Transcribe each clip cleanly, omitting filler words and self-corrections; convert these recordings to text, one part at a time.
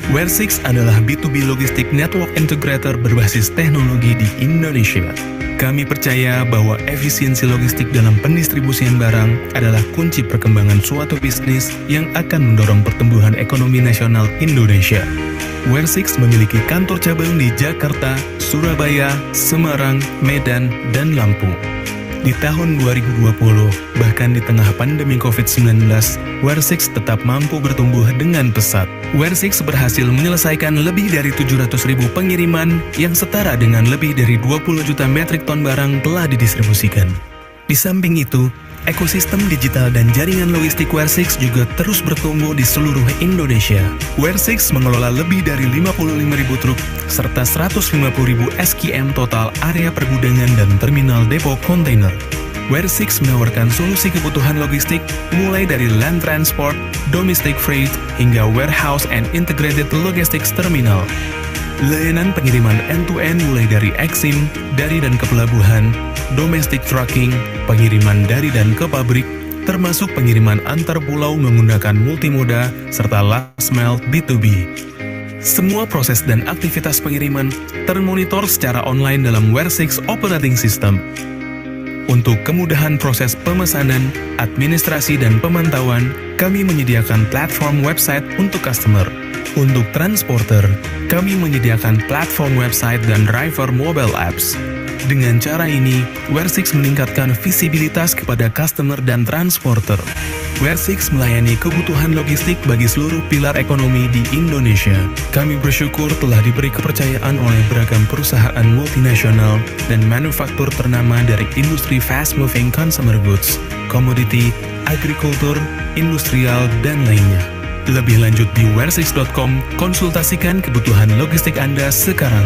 Ware6 adalah B2B logistik network integrator berbasis teknologi di Indonesia. Kami percaya bahwa efisiensi logistik dalam pendistribusian barang adalah kunci perkembangan suatu bisnis yang akan mendorong pertumbuhan ekonomi nasional Indonesia. Ware6 memiliki kantor cabang di Jakarta, Surabaya, Semarang, Medan, dan Lampung. Di tahun 2020, bahkan di tengah pandemi COVID-19, Ware6 tetap mampu bertumbuh dengan pesat. Ware6 berhasil menyelesaikan lebih dari 700.000 pengiriman yang setara dengan lebih dari 20 juta metrik ton barang telah didistribusikan. Di samping itu, ekosistem digital dan jaringan logistik Ware6 juga terus bertumbuh di seluruh Indonesia. Ware6 mengelola lebih dari 55.000 truk serta 150.000 SKM total area pergudangan dan terminal depo kontainer. Ware6 menawarkan solusi kebutuhan logistik mulai dari land transport, domestic freight, hingga warehouse and integrated logistics terminal. Layanan pengiriman end-to-end mulai dari Exim, dari dan ke pelabuhan, domestic trucking, pengiriman dari dan ke pabrik, termasuk pengiriman antar pulau menggunakan multimoda, serta last mile B2B. Semua proses dan aktivitas pengiriman termonitor secara online dalam Ware6 Operating System. Untuk kemudahan proses pemesanan, administrasi, dan pemantauan, kami menyediakan platform website untuk customer. Untuk transporter, kami menyediakan platform website dan driver mobile apps. Dengan cara ini, Ware6 meningkatkan visibilitas kepada customer dan transporter. Ware6 melayani kebutuhan logistik bagi seluruh pilar ekonomi di Indonesia. Kami bersyukur telah diberi kepercayaan oleh beragam perusahaan multinasional dan manufaktur ternama dari industri fast-moving consumer goods, komoditi, agrikultur, industrial, dan lainnya. Lebih lanjut di ware6.com, konsultasikan kebutuhan logistik Anda sekarang.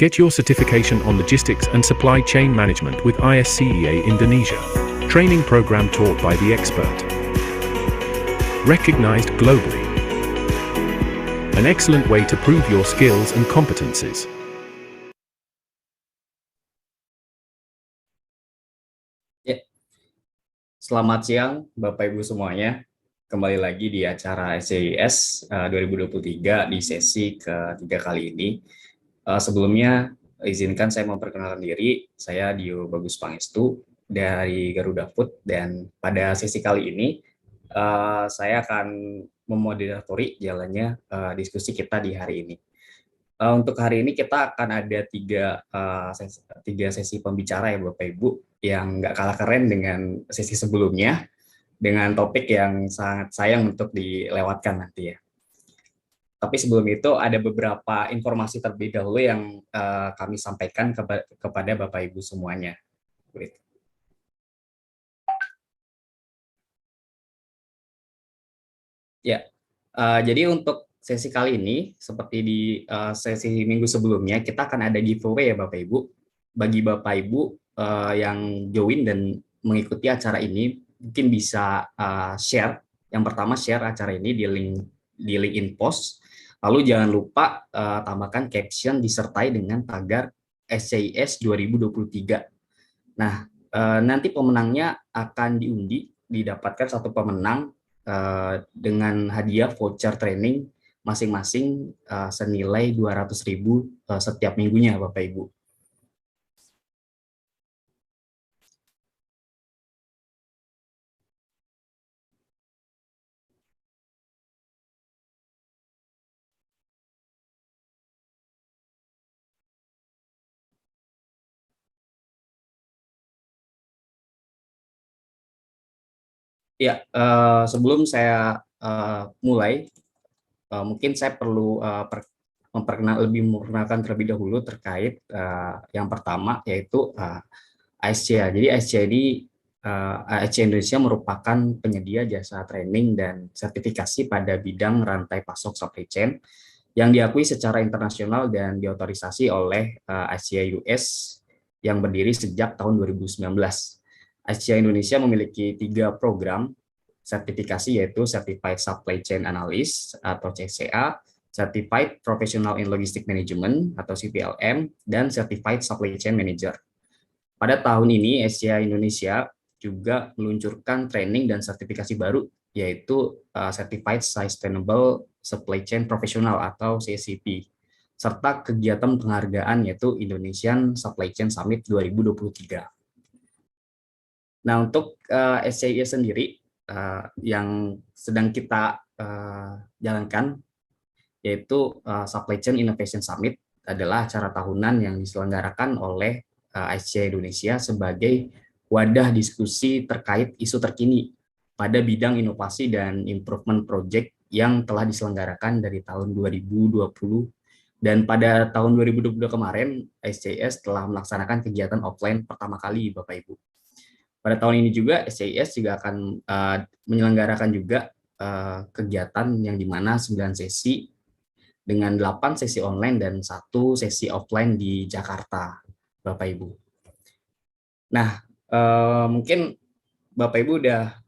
Get your certification on logistics and supply chain management with ISCEA Indonesia. Training program taught by the expert. Recognized globally. an excellent way to prove your skills and competencies. Ya, selamat siang Bapak Ibu semuanya. Kembali lagi di acara SCIS 2023 di sesi ketiga kali ini. Sebelumnya izinkan saya memperkenalkan diri. Saya Dio Bagus Pangestu dari Garuda Food, dan pada sesi kali ini saya akan memoderatori jalannya diskusi kita di hari ini. Untuk hari ini kita akan ada tiga sesi pembicara ya Bapak Ibu, yang nggak kalah keren dengan sesi sebelumnya, dengan topik yang sangat sayang untuk dilewatkan nanti ya. Tapi sebelum itu ada beberapa informasi terlebih dahulu yang kami sampaikan kepada Bapak Ibu semuanya. Ya, jadi untuk sesi kali ini, seperti di sesi minggu sebelumnya, kita akan ada giveaway ya Bapak Ibu. Bagi Bapak Ibu yang join dan mengikuti acara ini, mungkin bisa share. Yang pertama, share acara ini di link in post. Lalu jangan lupa tambahkan caption disertai dengan tagar SCIS 2023. Nah, nanti pemenangnya akan diundi, didapatkan satu pemenang dengan hadiah voucher training masing-masing senilai 200.000 setiap minggunya Bapak Ibu. Ya, sebelum saya mulai, mungkin saya perlu memperkenalkan terlebih dahulu terkait yang pertama, yaitu ASC. Jadi ASC ini ASC Indonesia merupakan penyedia jasa training dan sertifikasi pada bidang rantai pasok supply chain yang diakui secara internasional dan diotorisasi oleh ASC US yang berdiri sejak tahun 2019. ASC Indonesia memiliki 3 program sertifikasi, yaitu Certified Supply Chain Analyst atau CCA, Certified Professional in Logistic Management atau CPLM, dan Certified Supply Chain Manager. Pada tahun ini ASC Indonesia juga meluncurkan training dan sertifikasi baru, yaitu Certified Sustainable Supply Chain Professional atau CSCP, serta kegiatan penghargaan yaitu Indonesian Supply Chain Summit 2023. Nah, untuk SCIS sendiri yang sedang kita jalankan, yaitu Supply Chain Innovation Summit, adalah acara tahunan yang diselenggarakan oleh ASC Indonesia sebagai wadah diskusi terkait isu terkini pada bidang inovasi dan improvement project yang telah diselenggarakan dari tahun 2020, dan pada tahun 2022 kemarin SCIS telah melaksanakan kegiatan offline pertama kali Bapak Ibu. Pada tahun ini juga SCIS juga akan menyelenggarakan juga kegiatan yang dimana 9 sesi dengan 8 sesi online dan 1 sesi offline di Jakarta, Bapak Ibu. Nah, mungkin Bapak Ibu udah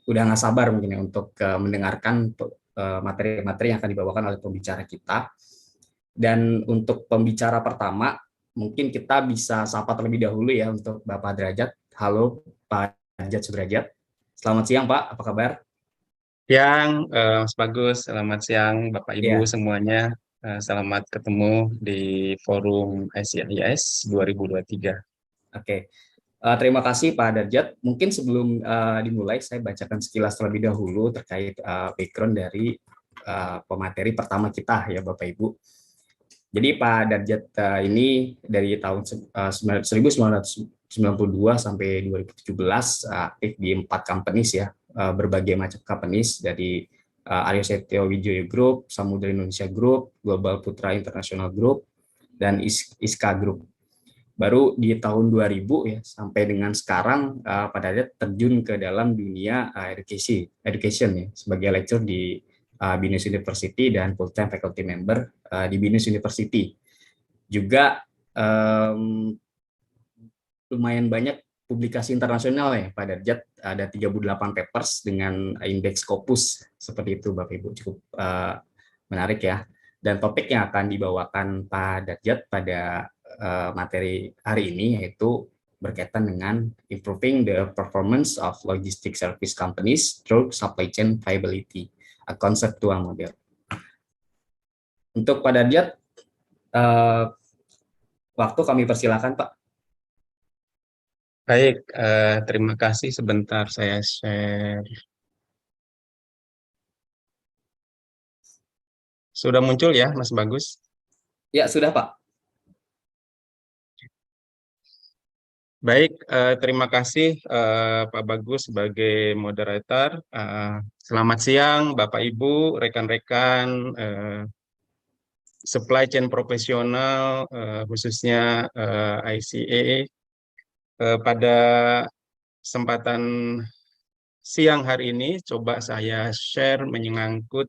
udah nggak sabar mungkin ya untuk mendengarkan materi-materi yang akan dibawakan oleh pembicara kita. Dan untuk pembicara pertama, mungkin kita bisa sapa terlebih dahulu ya untuk Bapak Derajat. Halo Pak Derajat Sudrajat. Selamat siang Pak, apa kabar? Siang, Mas Bagus. Selamat siang Bapak Ibu semuanya. Selamat ketemu di forum SCIS 2023. Oke. Terima kasih Pak Derajat. Mungkin sebelum dimulai, saya bacakan sekilas terlebih dahulu terkait background dari pemateri pertama kita ya Bapak Ibu. Jadi Pak Derajat ini dari tahun 1992 sampai 2017 aktif di 4 companies ya, berbagai macam companies, dari Aryo Setio Wijoyo Group, Samudra Indonesia Group, Global Putra International Group, dan ISKA Group. Baru di tahun 2000 ya sampai dengan sekarang Pak Derajat terjun ke dalam dunia education ya, sebagai lecturer di BINUS University dan full-time faculty member di BINUS University. Juga lumayan banyak publikasi internasional ya Pak Darjat, ada 38 papers dengan indeks Scopus seperti itu Bapak Ibu, cukup menarik ya. Dan topik yang akan dibawakan Pak Darjat pada materi hari ini yaitu berkaitan dengan improving the performance of logistic service companies through supply chain viability, a conceptual model. Untuk Pak Darjat, waktu kami persilakan Pak. Baik, terima kasih. Sebentar saya share. Sudah muncul ya, Mas Bagus? Ya, sudah Pak. Baik, terima kasih Pak Bagus sebagai moderator. Selamat siang Bapak Ibu, rekan-rekan supply chain profesional, khususnya ICA. Pada kesempatan siang hari ini, coba saya share menyangkut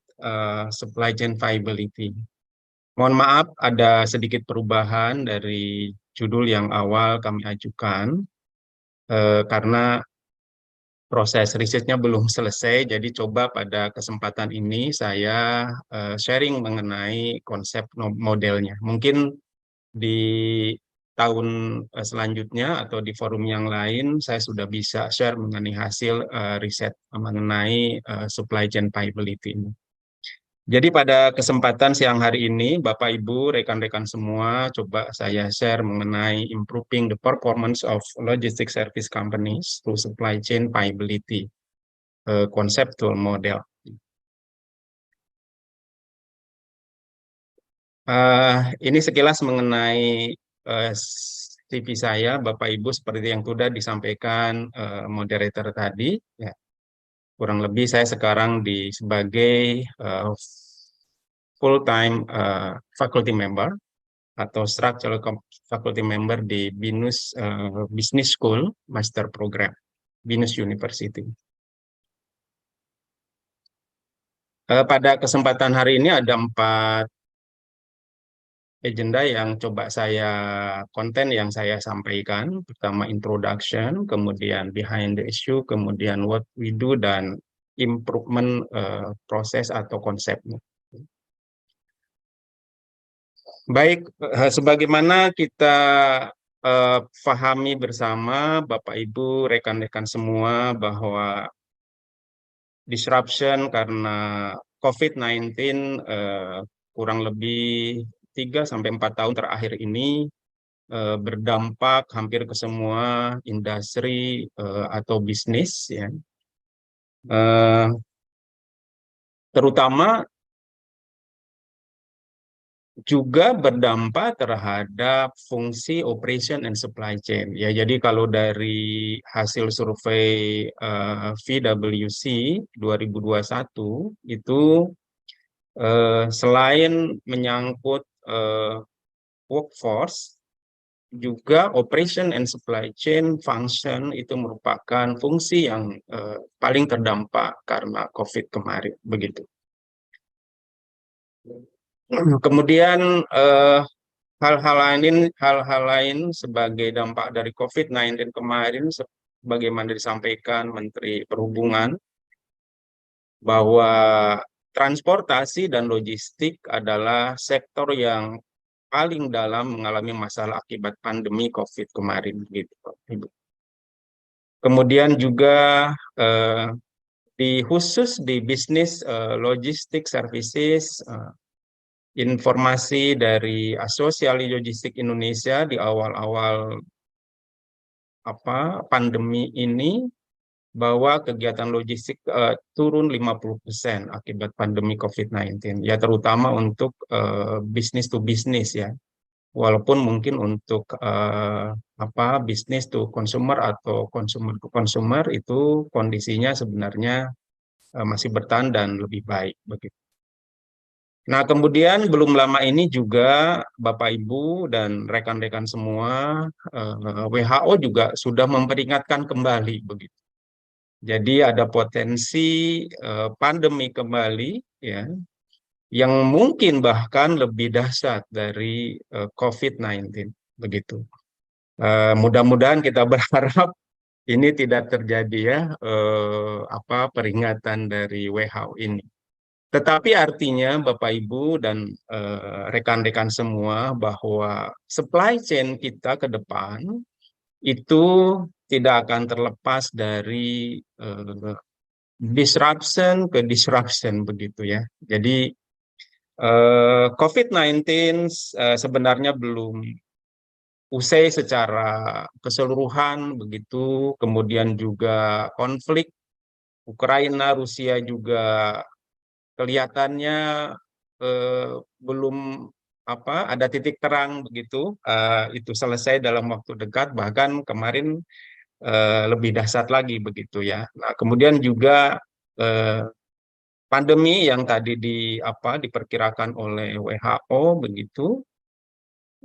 supply chain viability. Mohon maaf, ada sedikit perubahan dari judul yang awal kami ajukan, karena proses risetnya belum selesai, jadi coba pada kesempatan ini saya sharing mengenai konsep modelnya. Mungkin di tahun selanjutnya atau di forum yang lain saya sudah bisa share mengenai hasil riset mengenai supply chain viability ini. Jadi pada kesempatan siang hari ini, Bapak Ibu, rekan-rekan semua, coba saya share mengenai improving the performance of logistic service companies through supply chain viability, conceptual model. Ini sekilas mengenai CV saya, Bapak Ibu, seperti yang sudah disampaikan moderator tadi. Ya. Kurang lebih saya sekarang sebagai full-time faculty member atau structural faculty member di BINUS Business School Master Program, BINUS University. Pada kesempatan hari ini ada 4 agenda yang coba konten yang saya sampaikan. Pertama introduction, kemudian behind the issue, kemudian what we do, dan improvement proses atau konsepnya. Baik, sebagaimana kita pahami bersama Bapak Ibu, rekan-rekan semua, bahwa disruption karena COVID-19 kurang lebih 3-4 tahun terakhir ini berdampak hampir ke semua industri atau bisnis, ya. Terutama juga berdampak terhadap fungsi operation and supply chain. Ya, jadi kalau dari hasil survei VWC 2021 itu selain menyangkut workforce, juga operation and supply chain function itu merupakan fungsi yang paling terdampak karena COVID kemarin, begitu. Kemudian hal-hal lain sebagai dampak dari COVID-19 kemarin, sebagaimana disampaikan Menteri Perhubungan, bahwa transportasi dan logistik adalah sektor yang paling dalam mengalami masalah akibat pandemi COVID kemarin, gitu, Ibu. Kemudian juga khusus di bisnis logistik services, informasi dari Asosiasi Logistik Indonesia di awal-awal pandemi ini, bahwa kegiatan logistik turun 50% akibat pandemi COVID-19, ya, terutama untuk bisnis to bisnis, ya. Walaupun mungkin untuk bisnis to consumer atau consumer to consumer itu kondisinya sebenarnya masih bertahan dan lebih baik, begitu. Nah, kemudian belum lama ini juga Bapak Ibu dan rekan-rekan semua, WHO juga sudah memperingatkan kembali, begitu. Jadi ada potensi pandemi kembali, ya, yang mungkin bahkan lebih dahsyat dari COVID-19, begitu. Mudah-mudahan kita berharap ini tidak terjadi ya peringatan dari WHO ini. Tetapi artinya Bapak Ibu dan rekan-rekan semua bahwa supply chain kita ke depan itu tidak akan terlepas dari disruption ke disruption begitu ya. Jadi COVID-19 sebenarnya belum usai secara keseluruhan begitu, kemudian juga konflik Ukraina Rusia juga kelihatannya belum ada titik terang begitu, itu selesai dalam waktu dekat, bahkan kemarin lebih dahsyat lagi begitu ya. Nah, kemudian juga pandemi yang tadi diperkirakan oleh WHO begitu.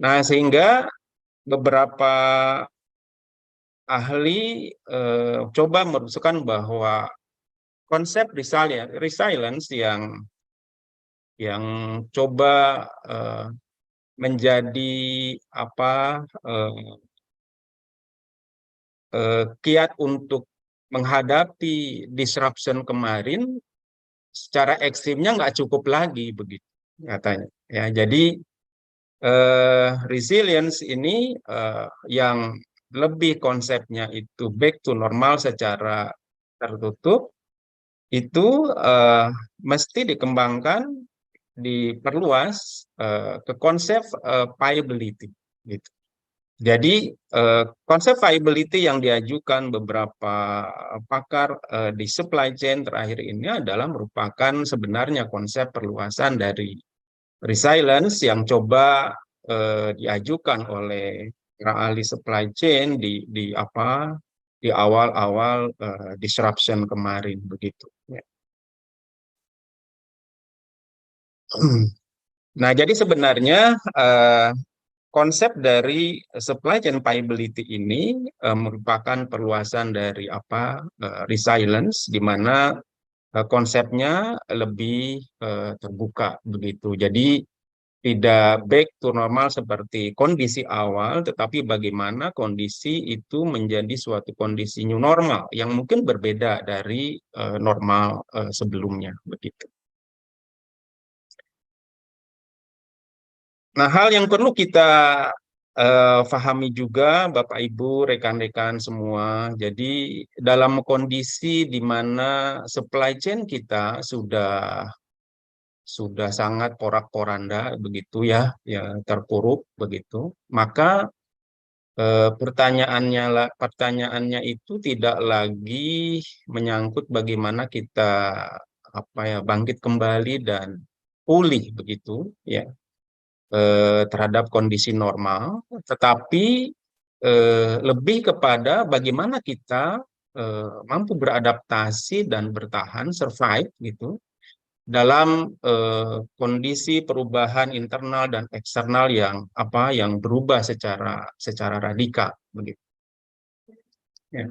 Nah, sehingga beberapa ahli coba merumuskan bahwa konsep resilience yang coba menjadi kiat untuk menghadapi disruption kemarin secara ekstrimnya nggak cukup lagi begitu katanya ya. Jadi resilience ini yang lebih konsepnya itu back to normal secara tertutup itu mesti dikembangkan, diperluas ke konsep viability gitu. Jadi konsep viability yang diajukan beberapa pakar di supply chain terakhir ini adalah merupakan sebenarnya konsep perluasan dari resilience yang coba diajukan oleh para ahli supply chain di awal-awal disruption kemarin begitu. Nah, jadi sebenarnya konsep dari supply chain viability ini merupakan perluasan dari resilience, di mana konsepnya lebih terbuka begitu. Jadi tidak back to normal seperti kondisi awal, tetapi bagaimana kondisi itu menjadi suatu kondisi new normal yang mungkin berbeda dari normal sebelumnya begitu. Nah, hal yang perlu kita pahami juga Bapak Ibu, rekan-rekan semua, jadi dalam kondisi di mana supply chain kita sudah sangat porak-poranda begitu ya, terpuruk begitu, maka pertanyaannya itu tidak lagi menyangkut bagaimana kita bangkit kembali dan pulih begitu ya terhadap kondisi normal, tetapi lebih kepada bagaimana kita mampu beradaptasi dan bertahan, survive gitu dalam kondisi perubahan internal dan eksternal yang berubah secara radikal begitu. Ya.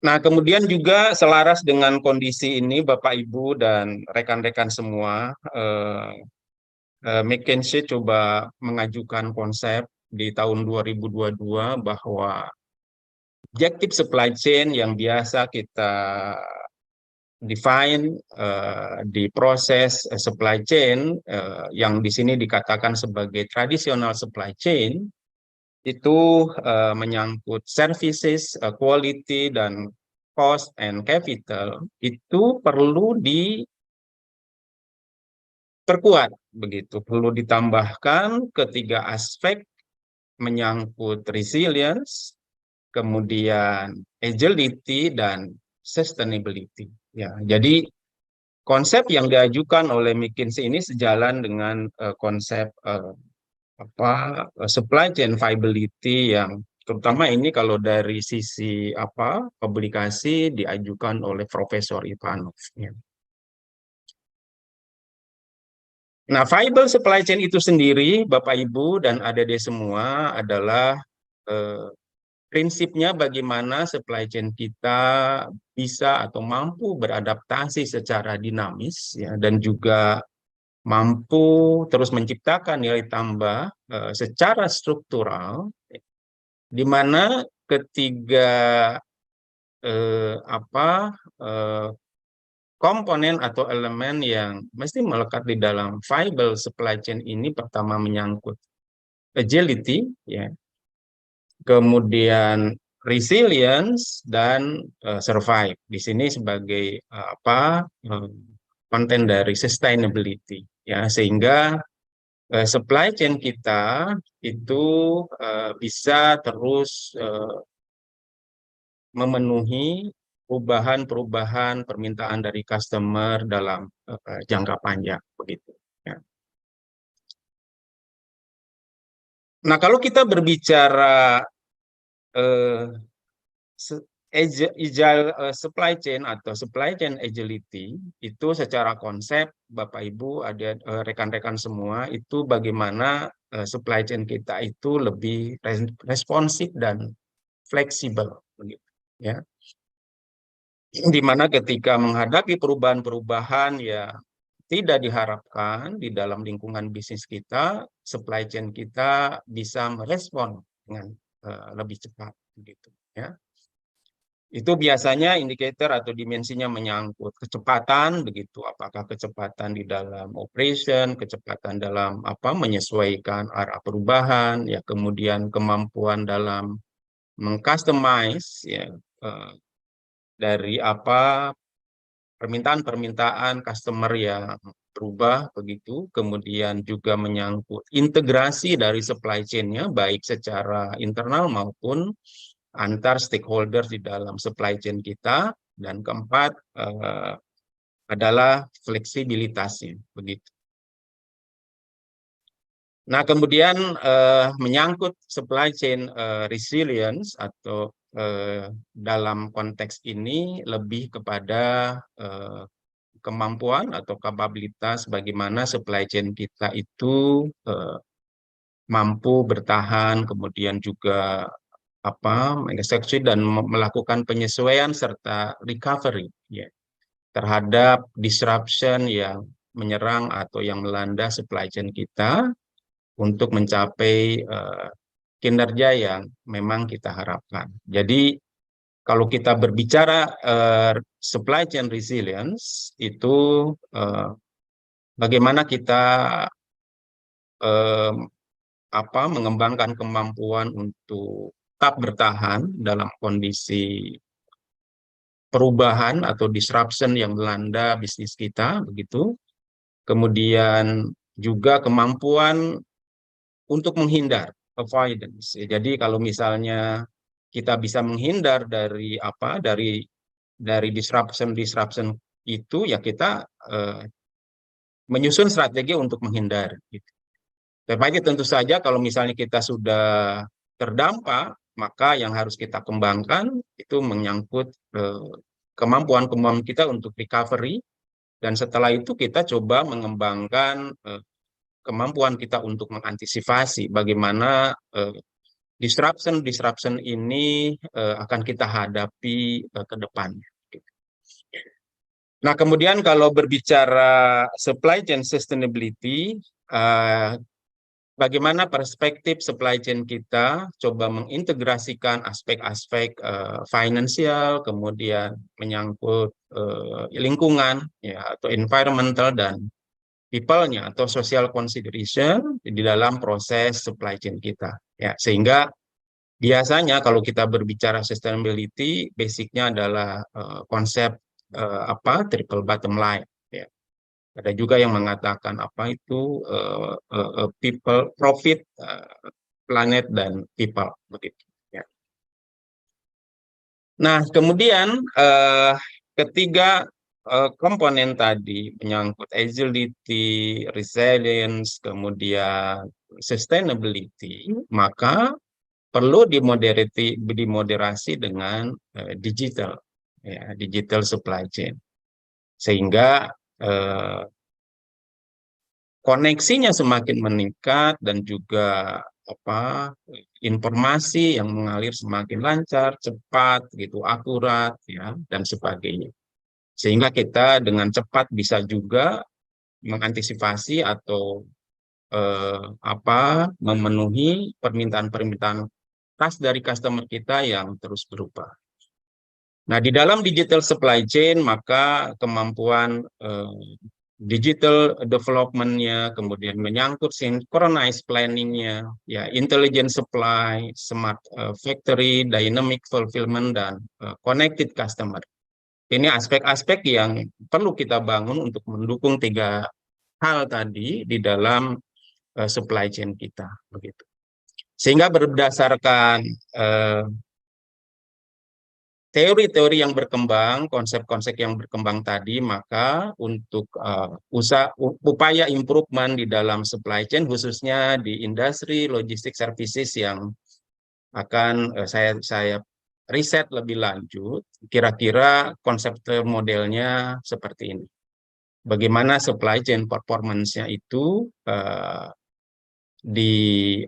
Nah, kemudian juga selaras dengan kondisi ini Bapak Ibu dan rekan-rekan semua, McKinsey coba mengajukan konsep di tahun 2022 bahwa objektif supply chain yang biasa kita define di proses supply chain yang di sini dikatakan sebagai traditional supply chain itu menyangkut services, quality, dan cost and capital itu perlu diperkuat begitu, perlu ditambahkan ketiga aspek menyangkut resilience, kemudian agility dan sustainability. Ya, jadi konsep yang diajukan oleh McKinsey ini sejalan dengan konsep supply chain viability yang terutama ini kalau dari sisi publikasi diajukan oleh Profesor Ivanov. Ya. Nah, viable supply chain itu sendiri, Bapak Ibu dan adik-adik semua, adalah prinsipnya bagaimana supply chain kita bisa atau mampu beradaptasi secara dinamis ya, dan juga mampu terus menciptakan nilai tambah secara struktural, di mana ketiga komponen atau elemen yang mesti melekat di dalam viable supply chain ini. Pertama menyangkut agility, ya, kemudian resilience dan survive. Di sini sebagai konten dari sustainability, ya, sehingga supply chain kita itu bisa terus memenuhi perubahan permintaan dari customer dalam jangka panjang, begitu. Ya. Nah, kalau kita berbicara agile supply chain atau supply chain agility, itu secara konsep Bapak Ibu ada rekan-rekan semua, itu bagaimana supply chain kita itu lebih responsif dan fleksibel, begitu, ya. Di mana ketika menghadapi perubahan-perubahan ya tidak diharapkan di dalam lingkungan bisnis kita, supply chain kita bisa merespon dengan lebih cepat, begitu, ya. Itu biasanya indikator atau dimensinya menyangkut kecepatan, begitu, apakah kecepatan di dalam operation, kecepatan dalam menyesuaikan arah perubahan, ya, kemudian kemampuan dalam mengcustomize, ya, dari permintaan customer yang berubah, begitu, kemudian juga menyangkut integrasi dari supply chain-nya baik secara internal maupun antar stakeholder di dalam supply chain kita, dan keempat adalah fleksibilitasnya, begitu. Nah, kemudian menyangkut supply chain resilience atau dalam konteks ini lebih kepada kemampuan atau kapabilitas bagaimana supply chain kita itu mampu bertahan, kemudian juga mengeksekusi dan melakukan penyesuaian serta recovery, ya, terhadap disruption yang menyerang atau yang melanda supply chain kita untuk mencapai kinerja yang memang kita harapkan. Jadi kalau kita berbicara supply chain resilience itu bagaimana kita mengembangkan kemampuan untuk tetap bertahan dalam kondisi perubahan atau disruption yang melanda bisnis kita, begitu. Kemudian juga kemampuan untuk menghindar, avoidance. Jadi kalau misalnya kita bisa menghindar dari dari disruption itu, ya kita menyusun strategi untuk menghindar, gitu. Tetapi tentu saja kalau misalnya kita sudah terdampak, maka yang harus kita kembangkan itu menyangkut kemampuan kita untuk recovery, dan setelah itu kita coba mengembangkan kemampuan kita untuk mengantisipasi bagaimana disruption ini akan kita hadapi ke depannya. Nah, kemudian kalau berbicara supply chain sustainability, bagaimana perspektif supply chain kita coba mengintegrasikan aspek-aspek finansial, kemudian menyangkut lingkungan, ya, atau environmental dan people-nya atau social consideration di dalam proses supply chain kita, ya, sehingga biasanya kalau kita berbicara sustainability, basicnya adalah konsep triple bottom line, ya. Ada juga yang mengatakan itu people, profit, planet dan people, begitu, ya. Nah, kemudian ketiga komponen tadi menyangkut agility, resilience, kemudian sustainability, maka perlu dimoderasi dengan digital, ya, digital supply chain, sehingga koneksinya semakin meningkat dan juga informasi yang mengalir semakin lancar, cepat, gitu, akurat, ya, dan sebagainya. Sehingga kita dengan cepat bisa juga mengantisipasi atau memenuhi permintaan-permintaan tas dari customer kita yang terus berubah. Nah, di dalam digital supply chain, maka kemampuan digital development-nya, kemudian menyangkut synchronized planning-nya, ya, intelligent supply, smart factory, dynamic fulfillment, dan connected customer. Ini aspek-aspek yang perlu kita bangun untuk mendukung tiga hal tadi di dalam supply chain kita, begitu. Sehingga berdasarkan teori-teori yang berkembang, konsep-konsep yang berkembang tadi, maka untuk upaya improvement di dalam supply chain, khususnya di industri logistik services yang akan saya riset lebih lanjut, kira-kira konsep modelnya seperti ini. Bagaimana supply chain performance-nya itu di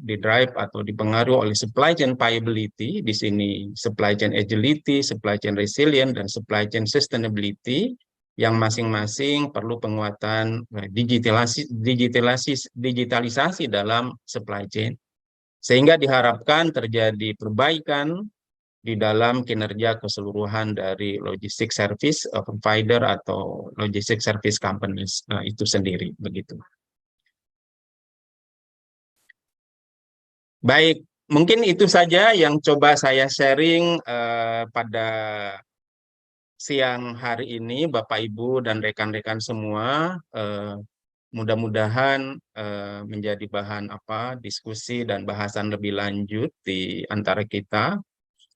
drive atau dipengaruhi oleh supply chain viability, di sini supply chain agility, supply chain resilient, dan supply chain sustainability, yang masing-masing perlu penguatan digitalisasi dalam supply chain, sehingga diharapkan terjadi perbaikan di dalam kinerja keseluruhan dari logistik service provider atau logistik service companies itu sendiri, begitu. Baik, mungkin itu saja yang coba saya sharing pada siang hari ini, Bapak Ibu dan rekan-rekan semua. Mudah-mudahan menjadi bahan diskusi dan bahasan lebih lanjut di antara kita,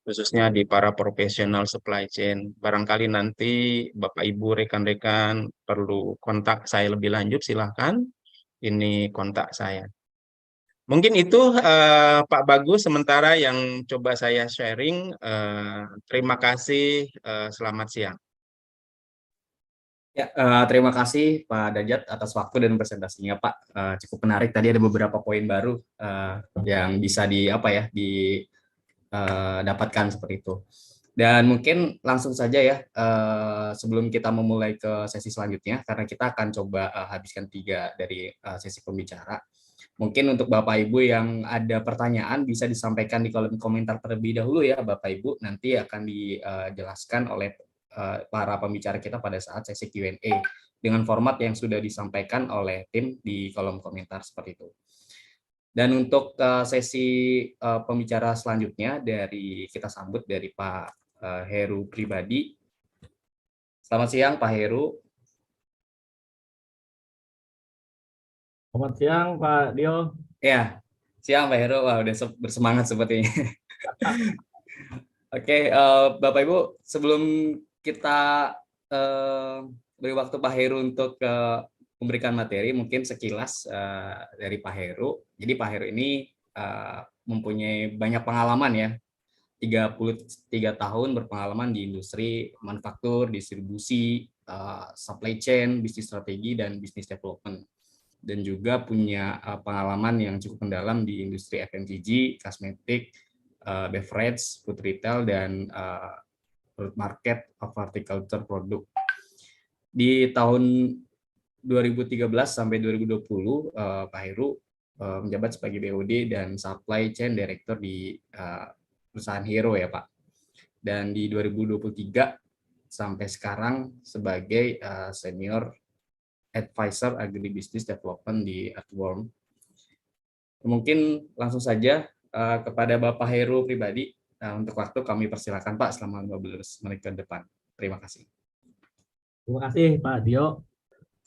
khususnya di para profesional supply chain. Barangkali nanti Bapak Ibu rekan-rekan perlu kontak saya lebih lanjut, silahkan. Ini kontak saya. Mungkin itu Pak Bagus sementara yang coba saya sharing. Terima kasih, selamat siang. Ya, terima kasih Pak Dajat atas waktu dan presentasinya Pak. Cukup menarik, tadi ada beberapa poin baru yang bisa didapatkan seperti itu. Dan mungkin langsung saja ya, sebelum kita memulai ke sesi selanjutnya, karena kita akan coba habiskan 3 dari sesi pembicara. Mungkin untuk Bapak Ibu yang ada pertanyaan bisa disampaikan di kolom komentar terlebih dahulu ya Bapak Ibu, nanti akan dijelaskan oleh para pembicara kita pada saat sesi Q&A dengan format yang sudah disampaikan oleh tim di kolom komentar seperti itu. Dan untuk sesi pembicara selanjutnya kita sambut dari Pak Heru Pribadi. Selamat siang Pak Heru. Selamat siang Pak Dio. Ya, siang Pak Heru. Wah, udah bersemangat sepertinya. Oke, Bapak Ibu, sebelum kita beri waktu Pak Heru untuk memberikan materi, mungkin sekilas dari Pak Heru. Jadi Pak Heru ini mempunyai banyak pengalaman ya, 33 tahun berpengalaman di industri manufaktur, distribusi, supply chain, bisnis strategi, dan bisnis development. Dan juga punya pengalaman yang cukup mendalam di industri FMCG, kosmetik, beverage, food retail, dan food market of horticulture produk. Di tahun 2013 sampai 2020, Pak Heru menjabat sebagai BOD dan Supply Chain Director di perusahaan Hero ya Pak. Dan di 2023 sampai sekarang sebagai Senior Advisor Agribusiness Development di Earthworm. Mungkin langsung saja kepada Bapak Heru Pribadi, untuk waktu kami persilakan Pak selama 15 menit ke depan. Terima kasih. Terima kasih Pak Dio.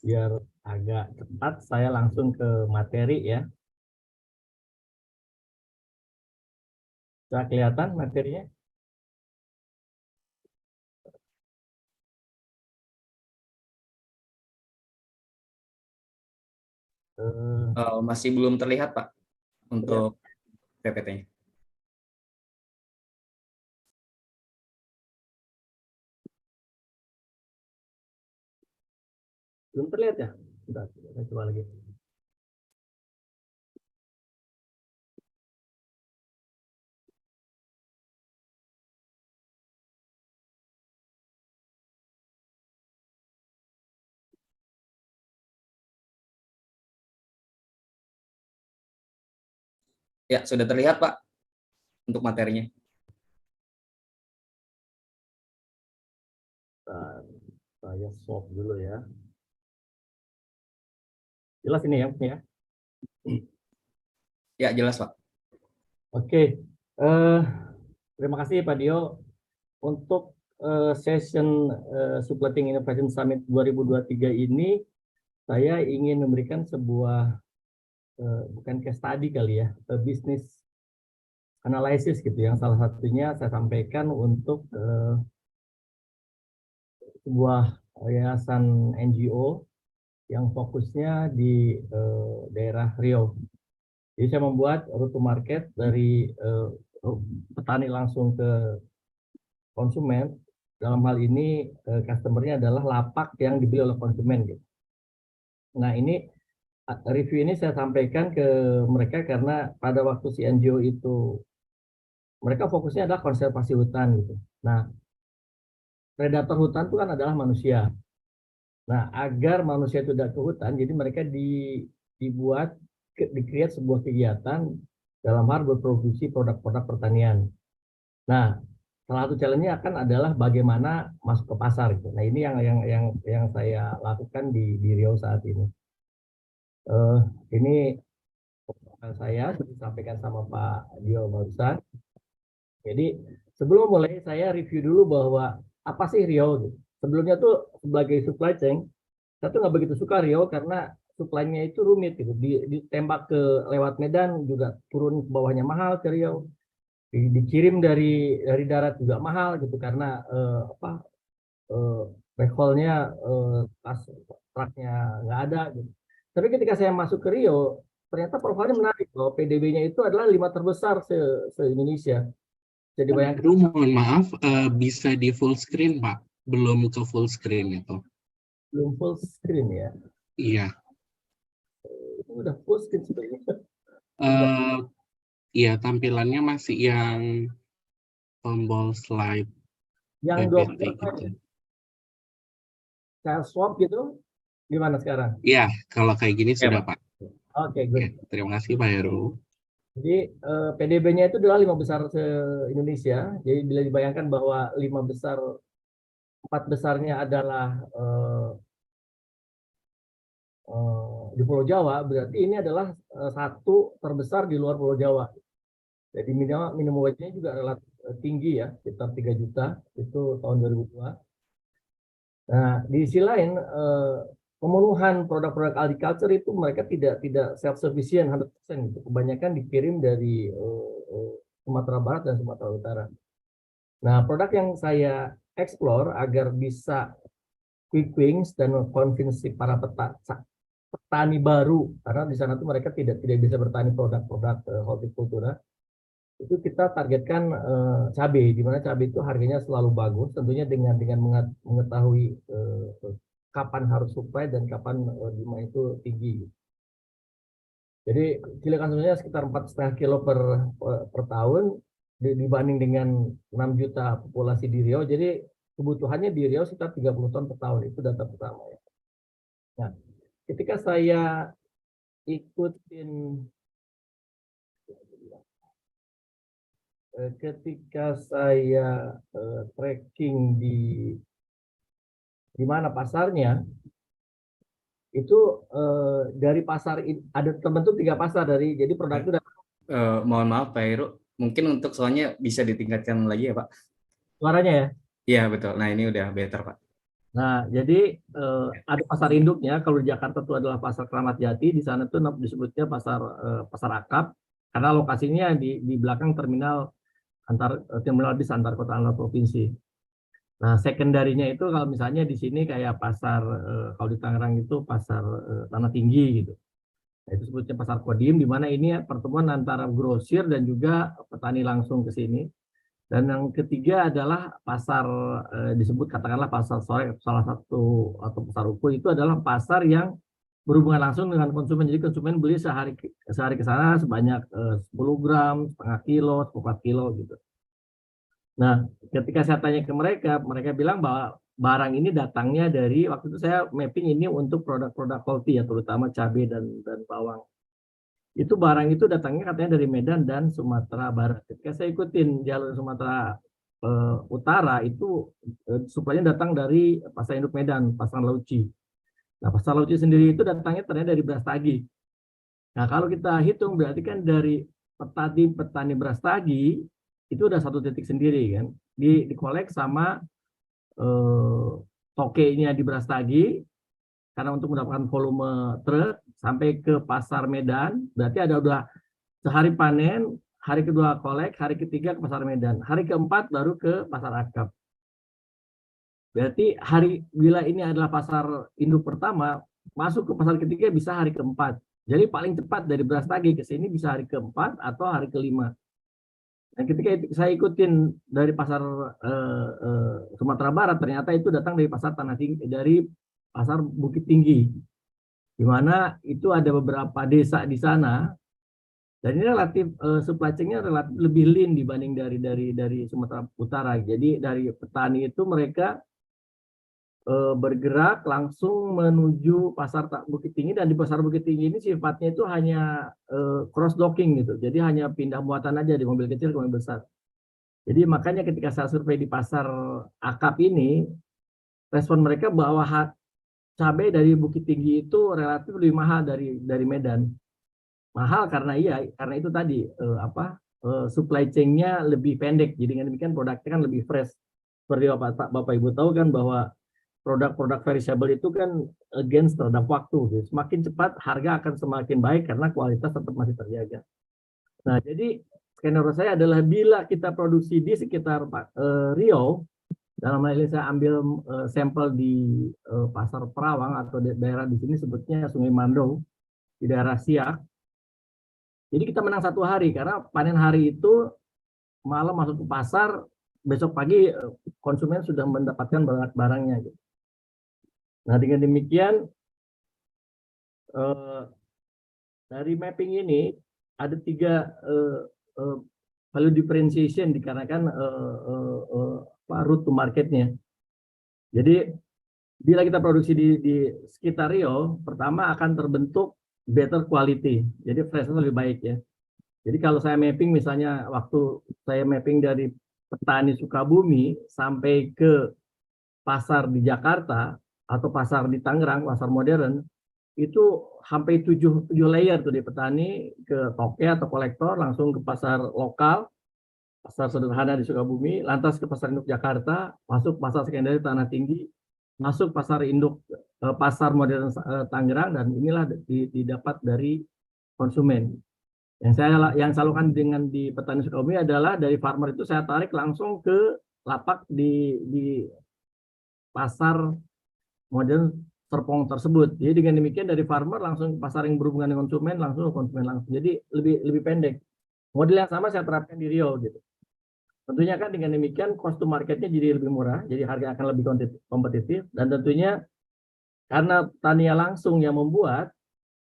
Biar agak cepat, saya langsung ke materi ya. Sudah kelihatan materinya? Masih belum terlihat Pak untuk PPT-nya. Belum terlihat ya? Sudah, saya coba lagi. Ya, sudah terlihat Pak. untuk materinya. Saya swap dulu ya. Jelas ini ya? Ya, jelas Pak. Oke. Terima kasih Pak Dio. Untuk session Supply Chain Innovation Summit 2023 ini, saya ingin memberikan sebuah, bukan case study kali ya, bisnis analisis gitu, yang salah satunya saya sampaikan untuk sebuah yayasan NGO yang fokusnya di daerah Riau. Jadi saya membuat route to market dari petani langsung ke konsumen. Dalam hal ini customer-nya adalah lapak yang dibeli oleh konsumen gitu. Nah, ini review ini saya sampaikan ke mereka karena pada waktu si NGO itu mereka fokusnya adalah konservasi hutan gitu. Nah, predator hutan itu kan adalah manusia. Nah, agar manusia itu tidak ke hutan, jadi mereka di-create sebuah kegiatan dalam hal berproduksi produk-produk pertanian. Nah, salah satu challenge-nya akan adalah bagaimana masuk ke pasar gitu. Nah, ini yang saya lakukan di Riau saat ini. Ini saya sudah disampaikan sama Pak Dio barusan. Jadi sebelum mulai saya review dulu bahwa apa sih Riau gitu. Sebelumnya tuh sebagai supply chain, saya tuh nggak begitu suka Riau karena supply-nya itu rumit gitu. Ditembak ke lewat Medan juga turun ke bawahnya mahal ke Riau. Dikirim dari darat juga mahal gitu karena backhaul-nya truknya nggak ada gitu. Tapi ketika saya masuk ke Riau, ternyata profilnya menarik loh. PDB-nya itu adalah 5 terbesar se-Indonesia. Jadi bayangkan. Aduh, mohon maaf, bisa di full screen Pak? Belum ke full screen itu. Belum full screen ya? Iya. Itu udah full screen sebenarnya. Iya, tampilannya masih yang tombol slide Yang PPT gitu. Saya swap gitu, gimana sekarang? Iya, kalau kayak gini Ya, sudah Pak. Pak. Oke, good. Oke, terima kasih Pak Heru. Jadi PDB-nya itu adalah 5 besar se-Indonesia. Jadi bila dibayangkan bahwa 4 besarnya adalah di Pulau Jawa, berarti ini adalah satu terbesar di luar Pulau Jawa. Jadi minimum wage-nya juga relatif tinggi ya, sekitar 3 juta itu tahun 2002. Nah, di sisi lain pemenuhan produk-produk agriculture itu mereka tidak self sufficient 100% gitu. Kebanyakan dikirim dari Sumatera Barat dan Sumatera Utara. Nah, produk yang saya explore agar bisa quick wins dan convince para petani baru, karena di sana tuh mereka tidak bisa bertani produk-produk hortikultura. Itu kita targetkan cabai, di mana cabai itu harganya selalu bagus, tentunya dengan mengetahui kapan harus supply dan kapan demand itu tinggi. Jadi cilik konsumsinya sekitar 4,5 kilo per tahun dibanding dengan 6 juta populasi di Riau. Jadi kebutuhannya di Riau sekitar 30 ton per tahun, itu data pertama ya. Nah, ketika saya tracking di mana pasarnya, itu dari pasar ada terbentuk 3 pasar jadi produk itu. Mohon maaf Pak Heru, mungkin untuk soalnya bisa ditingkatkan lagi ya Pak. Suaranya ya? Iya betul. Nah ini udah better Pak. Nah jadi ada pasar induknya. Kalau di Jakarta itu adalah pasar Kramat Jati, di sana tuh disebutnya pasar akap karena lokasinya di belakang terminal bis antar kota antar provinsi. Nah, secondary-nya itu kalau misalnya di sini kayak pasar kalau di Tangerang itu pasar Tanah Tinggi gitu. Nah, itu sebutnya pasar Kodim, di mana ini pertemuan antara grosir dan juga petani langsung ke sini. Dan yang ketiga adalah pasar disebut katakanlah pasar sore, salah satu atau pasar Uku itu adalah pasar yang berhubungan langsung dengan konsumen. Jadi konsumen beli sehari ke sana sebanyak 10 gram, setengah kilo, 4 kilo gitu. Nah, ketika saya tanya ke mereka bilang bahwa barang ini datangnya dari, waktu itu saya mapping ini untuk produk-produk quality ya, terutama cabai dan bawang. itu barang itu datangnya katanya dari Medan dan Sumatera Barat. Ketika saya ikutin jalur Sumatera Utara itu suplainya datang dari Pasar Induk Medan, Pasar Lauci. Nah, Pasar Lauci sendiri itu datangnya ternyata dari Brastagi. Nah, kalau kita hitung berarti kan dari petani Brastagi itu udah satu titik sendiri kan, dikolek sama tokenya di Brastagi, karena untuk mendapatkan volume truk sampai ke pasar Medan, berarti ada udah sehari panen, hari kedua kolek, hari ketiga ke pasar Medan, hari keempat baru ke pasar Akap. Berarti bila ini adalah pasar induk pertama, masuk ke pasar ketiga bisa hari keempat. Jadi paling cepat dari Brastagi ke sini bisa hari keempat atau hari kelima. Dan ketika saya ikutin dari pasar Sumatera Barat, ternyata itu datang dari pasar Tanah Tinggi, dari pasar Bukit Tinggi, di mana itu ada beberapa desa di sana. Dan ini relatif supply chain-nya relatif lebih lean dibanding dari Sumatera Utara. Jadi dari petani itu mereka bergerak langsung menuju pasar Bukit Tinggi, dan di pasar Bukit Tinggi ini sifatnya itu hanya cross docking gitu. Jadi hanya pindah muatan aja di mobil kecil ke mobil besar. Jadi makanya ketika saya survei di pasar Akap ini, respon mereka bahwa cabai dari Bukit Tinggi itu relatif lebih mahal dari Medan. Mahal karena karena itu tadi supply chain-nya lebih pendek. Jadi dengan demikian produknya kan lebih fresh. Seperti Bapak Ibu tahu kan bahwa produk-produk perishable itu kan against terhadap waktu. Gitu. Semakin cepat harga akan semakin baik karena kualitas tetap masih terjaga. Nah, jadi skenario saya adalah bila kita produksi di sekitar Riau, dalam hal ini saya ambil sampel di Pasar Perawang atau daerah di sini sebutnya Sungai Mandong, di daerah Siak. Jadi kita menang 1 hari karena panen hari itu malam masuk ke pasar, besok pagi konsumen sudah mendapatkan barangnya. Gitu. Nah, dengan demikian dari mapping ini ada 3 value differentiation dikarenakan route to marketnya. Jadi bila kita produksi di sekitar Rio, pertama akan terbentuk better quality, jadi freshness lebih baik ya. Jadi kalau saya mapping misalnya waktu saya mapping dari petani Sukabumi sampai ke pasar di Jakarta atau pasar di Tangerang, pasar modern, itu sampai 7 layer tuh di petani ke toke atau kolektor, langsung ke pasar lokal, pasar sederhana di Sukabumi, lantas ke pasar induk Jakarta, masuk pasar sekunder Tanah Tinggi, masuk pasar induk pasar modern Tangerang, dan inilah didapat dari konsumen. Yang saya lakukan dengan di petani Sukabumi adalah dari farmer itu saya tarik langsung ke lapak di pasar modern Serpong tersebut. Jadi dengan demikian dari farmer langsung ke pasar yang berhubungan dengan konsumen, langsung ke konsumen langsung. Jadi lebih pendek. Model yang sama saya terapkan di Rio gitu. Tentunya kan dengan demikian cost to marketnya jadi lebih murah, jadi harga akan lebih kompetitif, dan tentunya karena petani langsung yang membuat,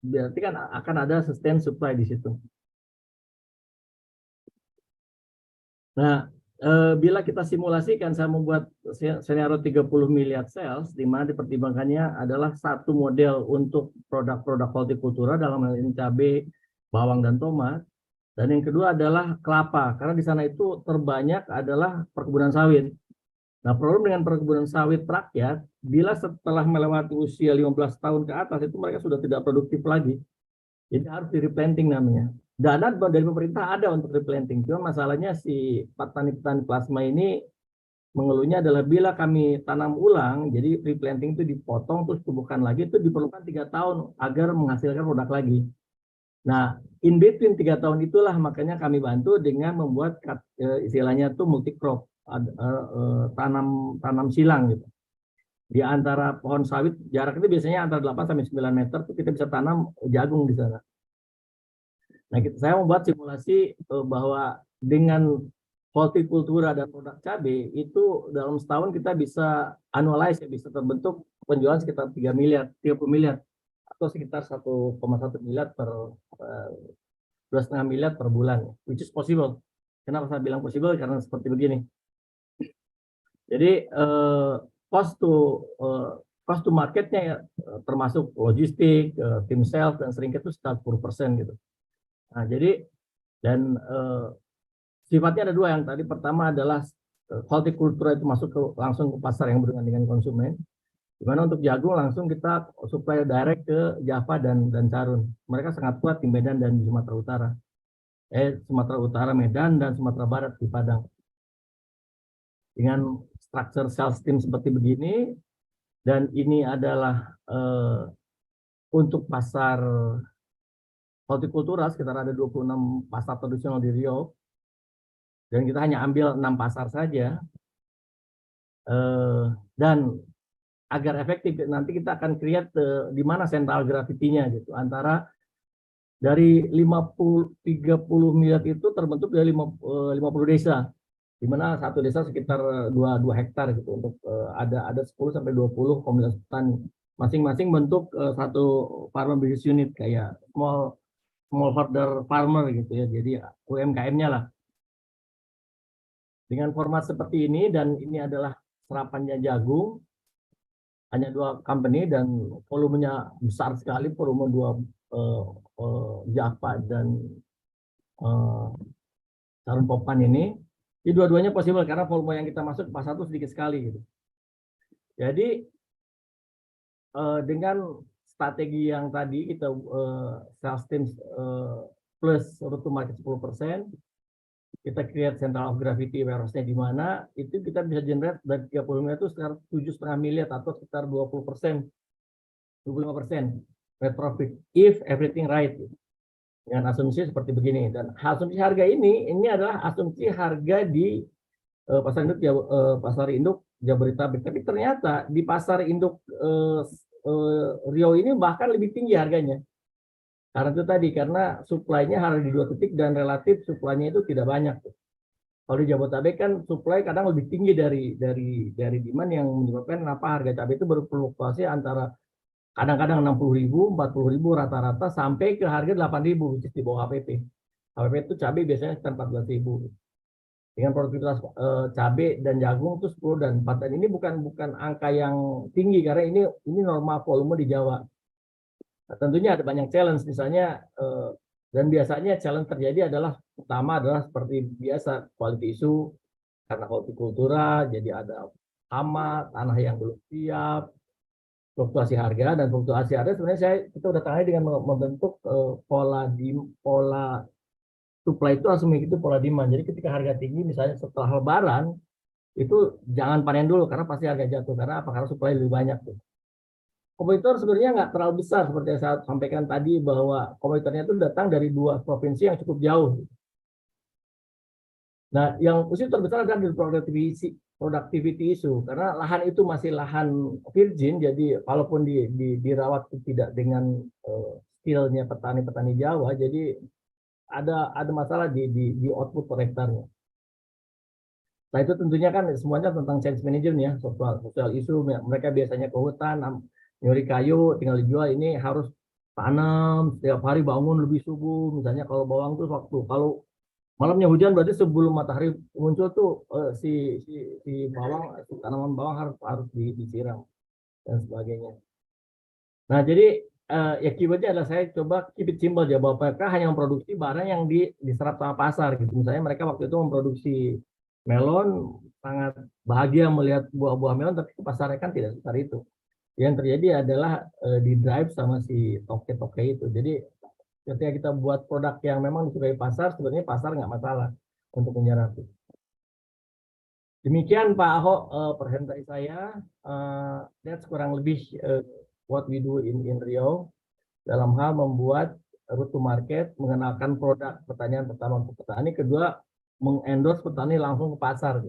berarti kan akan ada sustain supply di situ. Nah, bila kita simulasikan, saya membuat scenario 30 miliar sales, di mana dipertimbangkannya adalah satu model untuk produk-produk hortikultura, dalam hal ini cabai, bawang, dan tomat. Dan yang kedua adalah kelapa, karena di sana itu terbanyak adalah perkebunan sawit. Nah, problem dengan perkebunan sawit rakyat, bila setelah melewati usia 15 tahun ke atas, itu mereka sudah tidak produktif lagi. Jadi harus di replanting namanya. Dana dari pemerintah ada untuk replanting, cuma masalahnya si petani-petani plasma ini mengeluhnya adalah bila kami tanam ulang, jadi replanting itu dipotong terus tumbuhkan lagi, itu diperlukan 3 tahun agar menghasilkan produk lagi. Nah, in between 3 tahun itulah makanya kami bantu dengan membuat istilahnya itu multi crop, tanam silang gitu. Di antara pohon sawit jarak itu biasanya antara 8 sampai 9 meter, itu kita bisa tanam jagung di sana. Nah, saya membuat simulasi bahwa dengan hortikultura dan produk cabai itu dalam setahun kita bisa annualize, bisa terbentuk penjualan sekitar 30 miliar atau sekitar 1,1 miliar per 2,5 miliar per bulan, which is possible. Kenapa saya bilang possible? Karena seperti begini. Jadi cost to marketnya ya, termasuk logistik, tim sales, dan seringkali itu sekitar 10% gitu. Nah, jadi dan sifatnya ada dua. Yang tadi pertama adalah hortikultura itu masuk langsung ke pasar yang berhubungan dengan konsumen. Di mana untuk jagung langsung kita supply direct ke Java dan Carun. Mereka sangat kuat di Medan dan di Sumatera Utara. Sumatera Utara, Medan, dan Sumatera Barat di Padang. Dengan struktur sales team seperti begini, dan ini adalah untuk pasar hortikultura, sekitar ada 26 pasar tradisional di Riau, dan kita hanya ambil 6 pasar saja. Dan agar efektif nanti kita akan create di mana sentral gravity-nya gitu, antara dari 30 miliar itu terbentuk dari 50 desa, di mana satu desa sekitar 2 hektar gitu, untuk ada 10 sampai 20 komunitas petani, masing-masing bentuk satu farmer business unit kayak smallholder farmer gitu ya, jadi UMKM-nya lah. Dengan format seperti ini, dan ini adalah serapannya jagung, hanya 2 company dan volumenya besar sekali, volume 2 Java dan Carun Popan ini. Jadi dua-duanya possible karena volume yang kita masuk pas satu sedikit sekali gitu. Jadi dengan strategi yang tadi kita sales team plus route to market 10%, kita create center of gravity warehouse-nya di mana, itu kita bisa generate dari 30 miliar itu sekitar 7,5 miliar atau sekitar 20%, 25% net profit if everything right. Dengan asumsi seperti begini, dan asumsi harga ini adalah asumsi harga di pasar induk Jabodetabek. Tapi ternyata di pasar induk Riau ini bahkan lebih tinggi harganya. Karena itu tadi, karena supply-nya harus di 2 titik dan relatif supply-nya itu tidak banyak. Kalau di Jabodetabek kan supply kadang lebih tinggi dari demand, yang menyebabkan kenapa harga cabai itu berfluktuasi antara kadang-kadang 60.000, 40.000 rata-rata sampai ke harga 8.000 di bawah HPP. HPP itu cabai biasanya sekitar 14.000. Dengan produktivitas cabai dan jagung itu 10 dan 4, dan ini bukan angka yang tinggi karena ini normal volume di Jawa. Nah, tentunya ada banyak challenge, misalnya dan biasanya challenge terjadi pertama adalah seperti biasa quality issue karena hortikultura, jadi ada hama, tanah yang belum siap, fluktuasi harga, dan fluktuasi harga sebenarnya kita udah tangani dengan membentuk pola supply itu harus mengikuti pola demand. Jadi ketika harga tinggi misalnya setelah Lebaran itu jangan panen dulu karena pasti harga jatuh, karena apa? Karena supply lebih banyak tuh. Kompetitor sebenarnya nggak terlalu besar seperti yang saya sampaikan tadi, bahwa kompetitornya itu datang dari 2 provinsi yang cukup jauh. Nah, yang usia terbesar adalah di productivity issue, karena lahan itu masih lahan virgin, jadi walaupun dirawat tidak dengan skillnya petani Jawa, jadi ada masalah di output per hektarnya. Nah, itu tentunya kan semuanya tentang change management ya, social issue. Mereka biasanya ke hutan, nyuri kayu, tinggal dijual. Ini harus tanam setiap hari, bangun lebih subuh. Misalnya kalau bawang tuh kalau malamnya hujan, berarti sebelum matahari muncul tuh si tanaman bawang harus disiram dan sebagainya. Nah, jadi ya keywordnya adalah saya coba keep it simple ya, bahwa mereka hanya memproduksi barang yang diserap sama pasar gitu. Misalnya mereka waktu itu memproduksi melon, sangat bahagia melihat buah-buah melon, tapi ke pasarnya kan tidak sebesar itu. Yang terjadi adalah di drive sama si toke-toke itu. Jadi ketika kita buat produk yang memang disukai pasar, sebenarnya pasar nggak masalah untuk menyerap. Demikian Pak Ahok presentasi saya. That's kurang lebih what we do in Riau dalam hal membuat route to market, mengenalkan produk pertanian pertama untuk petani, kedua mengendorse petani langsung ke pasar.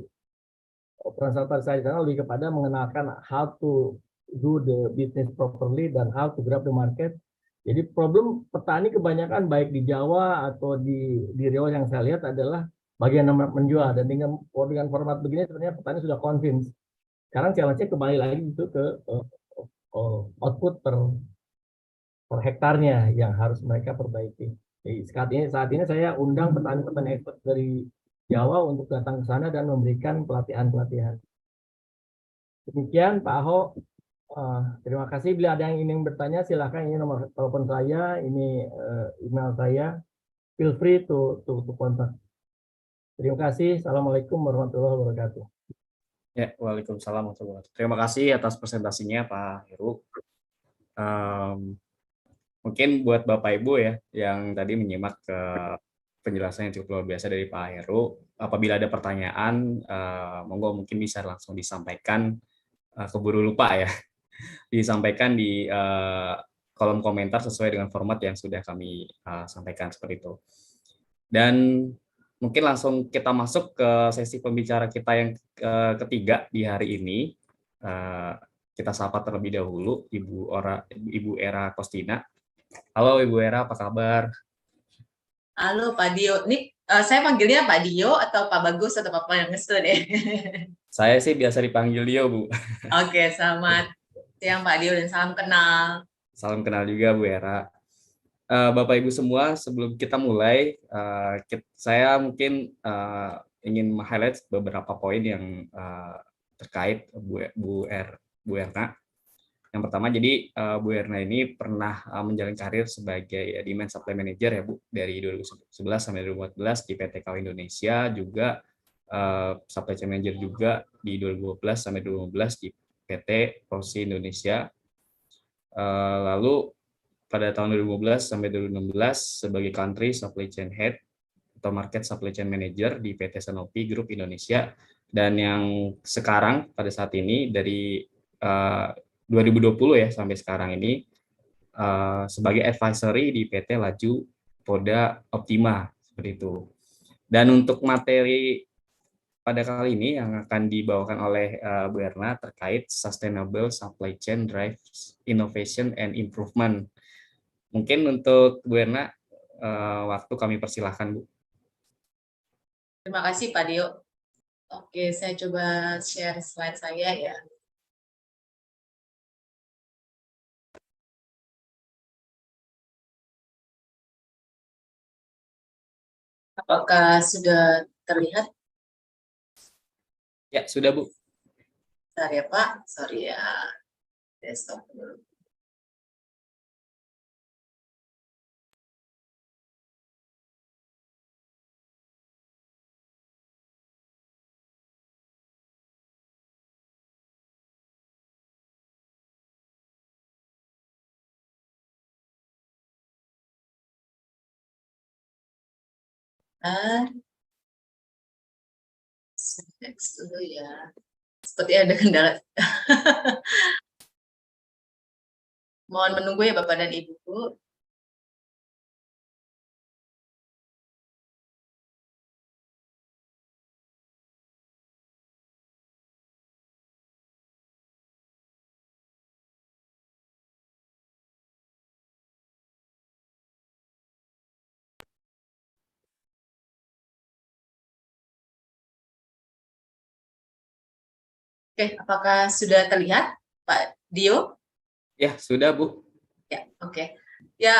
Peran saya di sana lebih kepada mengenalkan how to do the business properly dan how to grab the market. Jadi problem petani kebanyakan baik di Jawa atau di Riau yang saya lihat adalah bagian menjual, dan dengan format begini sebenarnya petani sudah convince. Sekarang challenge-nya kembali lagi itu ke output per hektarnya yang harus mereka perbaiki. Jadi saat ini saya undang petani-petani expert dari Jawa untuk datang ke sana dan memberikan pelatihan-pelatihan. Demikian Pak Ahok. Terima kasih. Bila ada yang ingin bertanya, silakan. Ini nomor telepon saya, ini email saya. feel free to contact. Terima kasih. Assalamualaikum warahmatullahi wabarakatuh. Ya, waalaikumsalam warahmatullahi wabarakatuh. Terima kasih atas presentasinya Pak Heru. Mungkin buat Bapak Ibu ya yang tadi menyimak penjelasan yang cukup luar biasa dari Pak Heru. Apabila ada pertanyaan, monggo mungkin bisa langsung disampaikan, keburu lupa ya, disampaikan di kolom komentar sesuai dengan format yang sudah kami sampaikan seperti itu. Dan mungkin langsung kita masuk ke sesi pembicara kita yang ketiga di hari ini. Kita sapa terlebih dahulu Ibu Era Kostina. Halo Ibu Era, apa kabar? Halo Pak Dio, ini saya panggilnya Pak Dio atau Pak Bagus atau Pak Pangestu deh. Saya sih biasa dipanggil Dio, Bu. Oke, selamat siang Pak Dio dan salam kenal. Salam kenal juga Bu Era. Bapak Ibu semua, sebelum kita mulai, saya mungkin ingin meng-highlight beberapa poin yang terkait Bu Erna. Yang pertama, jadi Bu Erna ini pernah menjalani karir sebagai demand supply manager ya Bu, dari 2011 sampai 2014 di PT KW Indonesia, juga supply chain manager juga di 2012 sampai 2015 di PT Prosi Indonesia. Lalu pada tahun 2015 sampai 2016 sebagai country supply chain head atau market supply chain manager di PT Sanofi Group Indonesia, dan yang sekarang pada saat ini dari 2020 ya sampai sekarang ini sebagai advisory di PT Laju Poda Optima seperti itu. Dan untuk materi pada kali ini yang akan dibawakan oleh Bu Erna terkait Sustainable Supply Chain Drives Innovation and Improvement. Mungkin untuk Bu Erna, waktu kami persilahkan, Bu. Terima kasih Pak Dio. Oke, saya coba share slide saya ya. Apakah sudah terlihat? Ya, sudah Bu. Bentar ya Pak, sorry ya. Desktop dulu. Next dulu ya. Seperti ada kendala. Mohon menunggu ya Bapak dan Ibu. Oke, apakah sudah terlihat Pak Dio? Ya, sudah Bu. Ya, oke. Ya,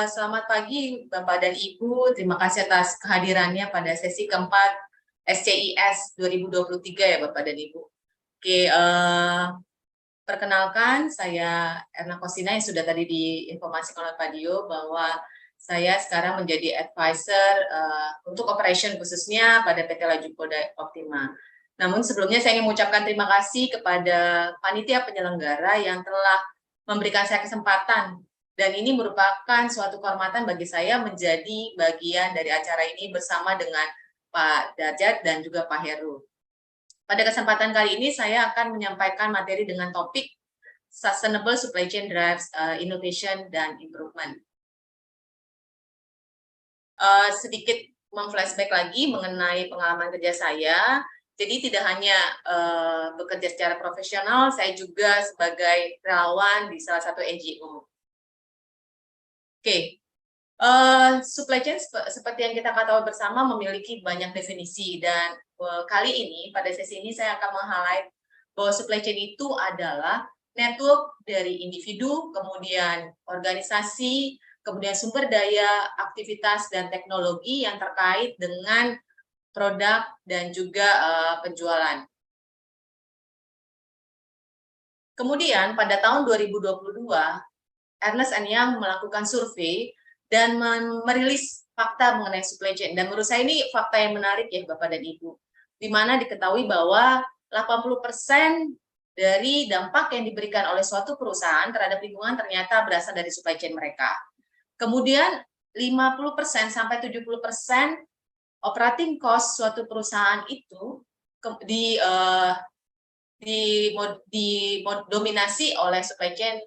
selamat pagi Bapak dan Ibu. Terima kasih atas kehadirannya pada sesi keempat SCIS 2023 ya Bapak dan Ibu. Oke, perkenalkan saya Erna Kostina yang sudah tadi diinformasikan oleh Pak Dio bahwa saya sekarang menjadi advisor untuk operation khususnya pada PT Laju Poda Optima. Namun sebelumnya saya ingin mengucapkan terima kasih kepada panitia penyelenggara yang telah memberikan saya kesempatan, dan ini merupakan suatu kehormatan bagi saya menjadi bagian dari acara ini bersama dengan Pak Darjat dan juga Pak Heru. Pada kesempatan kali ini saya akan menyampaikan materi dengan topik Sustainable Supply Chain Drives Innovation dan Improvement. Sedikit memflashback lagi mengenai pengalaman kerja saya. Jadi tidak hanya bekerja secara profesional, saya juga sebagai relawan di salah satu NGO. Oke, supply chain seperti yang kita ketahui bersama memiliki banyak definisi, dan kali ini pada sesi ini saya akan meng-highlight bahwa supply chain itu adalah network dari individu, kemudian organisasi, kemudian sumber daya, aktivitas, dan teknologi yang terkait dengan produk dan juga penjualan. Kemudian pada tahun 2022, Ernst & Young melakukan survei dan merilis fakta mengenai supply chain. Dan menurut saya ini fakta yang menarik ya Bapak dan Ibu, di mana diketahui bahwa 80% dari dampak yang diberikan oleh suatu perusahaan terhadap lingkungan ternyata berasal dari supply chain mereka. Kemudian 50% sampai 70% operating cost suatu perusahaan itu didominasi oleh supply chain,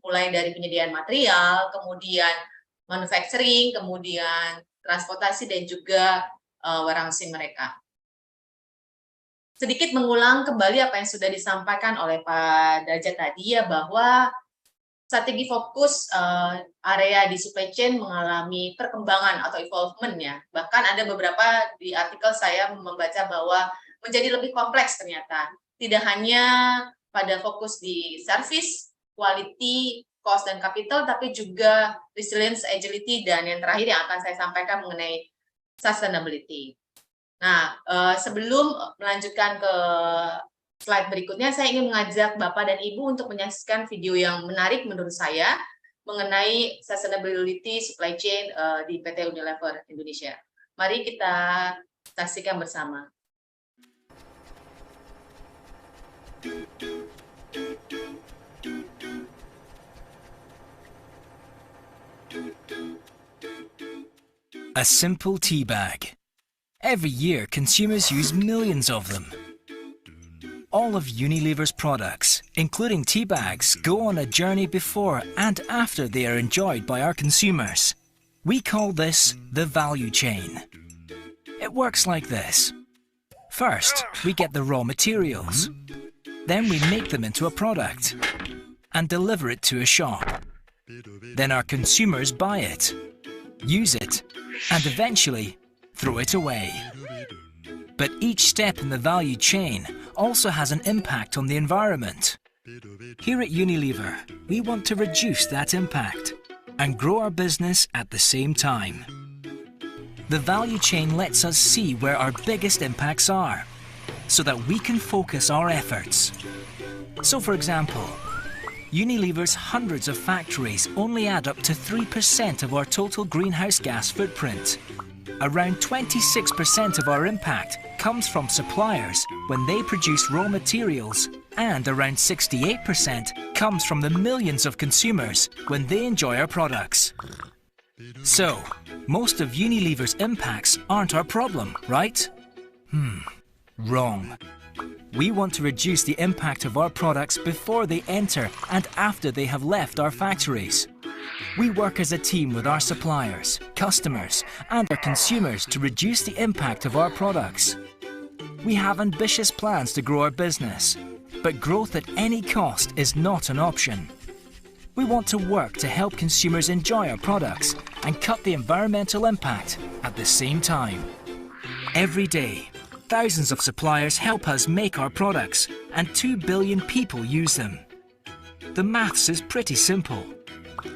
mulai dari penyediaan material, kemudian manufacturing, kemudian transportasi, dan juga warehousing mereka. Sedikit mengulang kembali apa yang sudah disampaikan oleh Pak Derajat tadi ya, bahwa strategi fokus area di supply chain mengalami perkembangan atau involvement ya. Bahkan ada beberapa di artikel saya membaca bahwa menjadi lebih kompleks ternyata. Tidak hanya pada fokus di service, quality, cost, dan capital, tapi juga resilience, agility, dan yang terakhir yang akan saya sampaikan mengenai sustainability. Nah, sebelum melanjutkan ke slide berikutnya, saya ingin mengajak Bapak dan Ibu untuk menyaksikan video yang menarik menurut saya mengenai sustainability supply chain di PT Unilever Indonesia. Mari kita saksikan bersama. A simple tea bag. Every year, consumers use millions of them. All of Unilever's products, including tea bags, go on a journey before and after they are enjoyed by our consumers. We call this the value chain. It works like this. First, we get the raw materials. Then we make them into a product and deliver it to a shop. Then our consumers buy it, use it, and eventually throw it away. But each step in the value chain also has an impact on the environment. Here at Unilever, we want to reduce that impact and grow our business at the same time. The value chain lets us see where our biggest impacts are, so that we can focus our efforts. So for example, Unilever's hundreds of factories only add up to 3% of our total greenhouse gas footprint. Around 26% of our impact comes from suppliers when they produce raw materials, and around 68% comes from the millions of consumers when they enjoy our products. So, most of Unilever's impacts aren't our problem, right? Wrong. We want to reduce the impact of our products before they enter and after they have left our factories. We work as a team with our suppliers, customers, and our consumers to reduce the impact of our products. We have ambitious plans to grow our business, but growth at any cost is not an option. We want to work to help consumers enjoy our products and cut the environmental impact at the same time. Every day, thousands of suppliers help us make our products, and 2 billion people use them. The maths is pretty simple.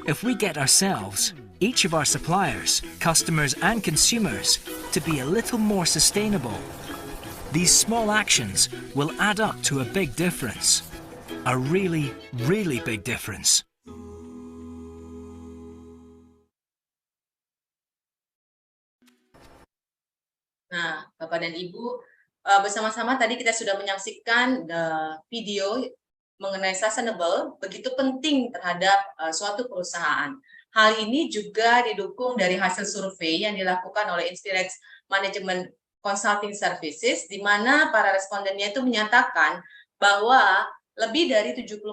If we get ourselves, each of our suppliers, customers, and consumers to be a little more sustainable, these small actions will add up to a big difference. A really, really big difference. Nah, Bapak dan Ibu, bersama-sama tadi kita sudah menyaksikan video mengenai sustainable begitu penting terhadap suatu perusahaan. Hal ini juga didukung dari hasil survei yang dilakukan oleh Inspirex Management Consulting Services, di mana para respondennya itu menyatakan bahwa lebih dari 70%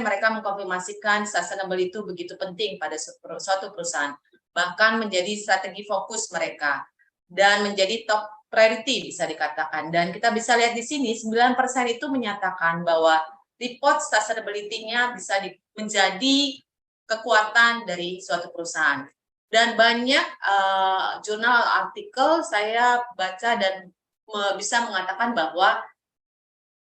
mereka mengkonfirmasikan sustainable itu begitu penting pada suatu perusahaan, bahkan menjadi strategi fokus mereka dan menjadi top priority bisa dikatakan. Dan kita bisa lihat di sini 9% itu menyatakan bahwa report sustainability-nya bisa menjadi kekuatan dari suatu perusahaan. Dan banyak jurnal artikel saya baca dan bisa mengatakan bahwa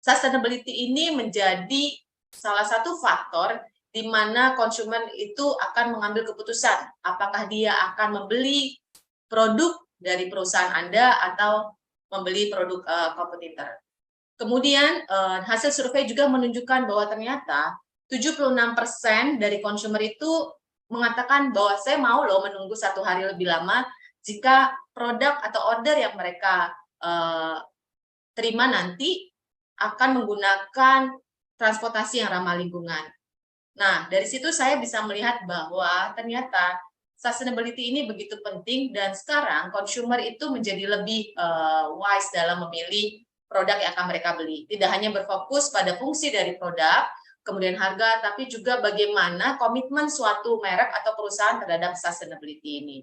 sustainability ini menjadi salah satu faktor di mana konsumen itu akan mengambil keputusan apakah dia akan membeli produk dari perusahaan Anda atau membeli produk kompetitor. Kemudian hasil survei juga menunjukkan bahwa ternyata 76% dari konsumer itu mengatakan bahwa saya mau loh menunggu 1 hari lebih lama jika produk atau order yang mereka terima nanti akan menggunakan transportasi yang ramah lingkungan. Nah, dari situ saya bisa melihat bahwa ternyata sustainability ini begitu penting dan sekarang consumer itu menjadi lebih wise dalam memilih produk yang akan mereka beli. Tidak hanya berfokus pada fungsi dari produk, kemudian harga, tapi juga bagaimana komitmen suatu merek atau perusahaan terhadap sustainability ini.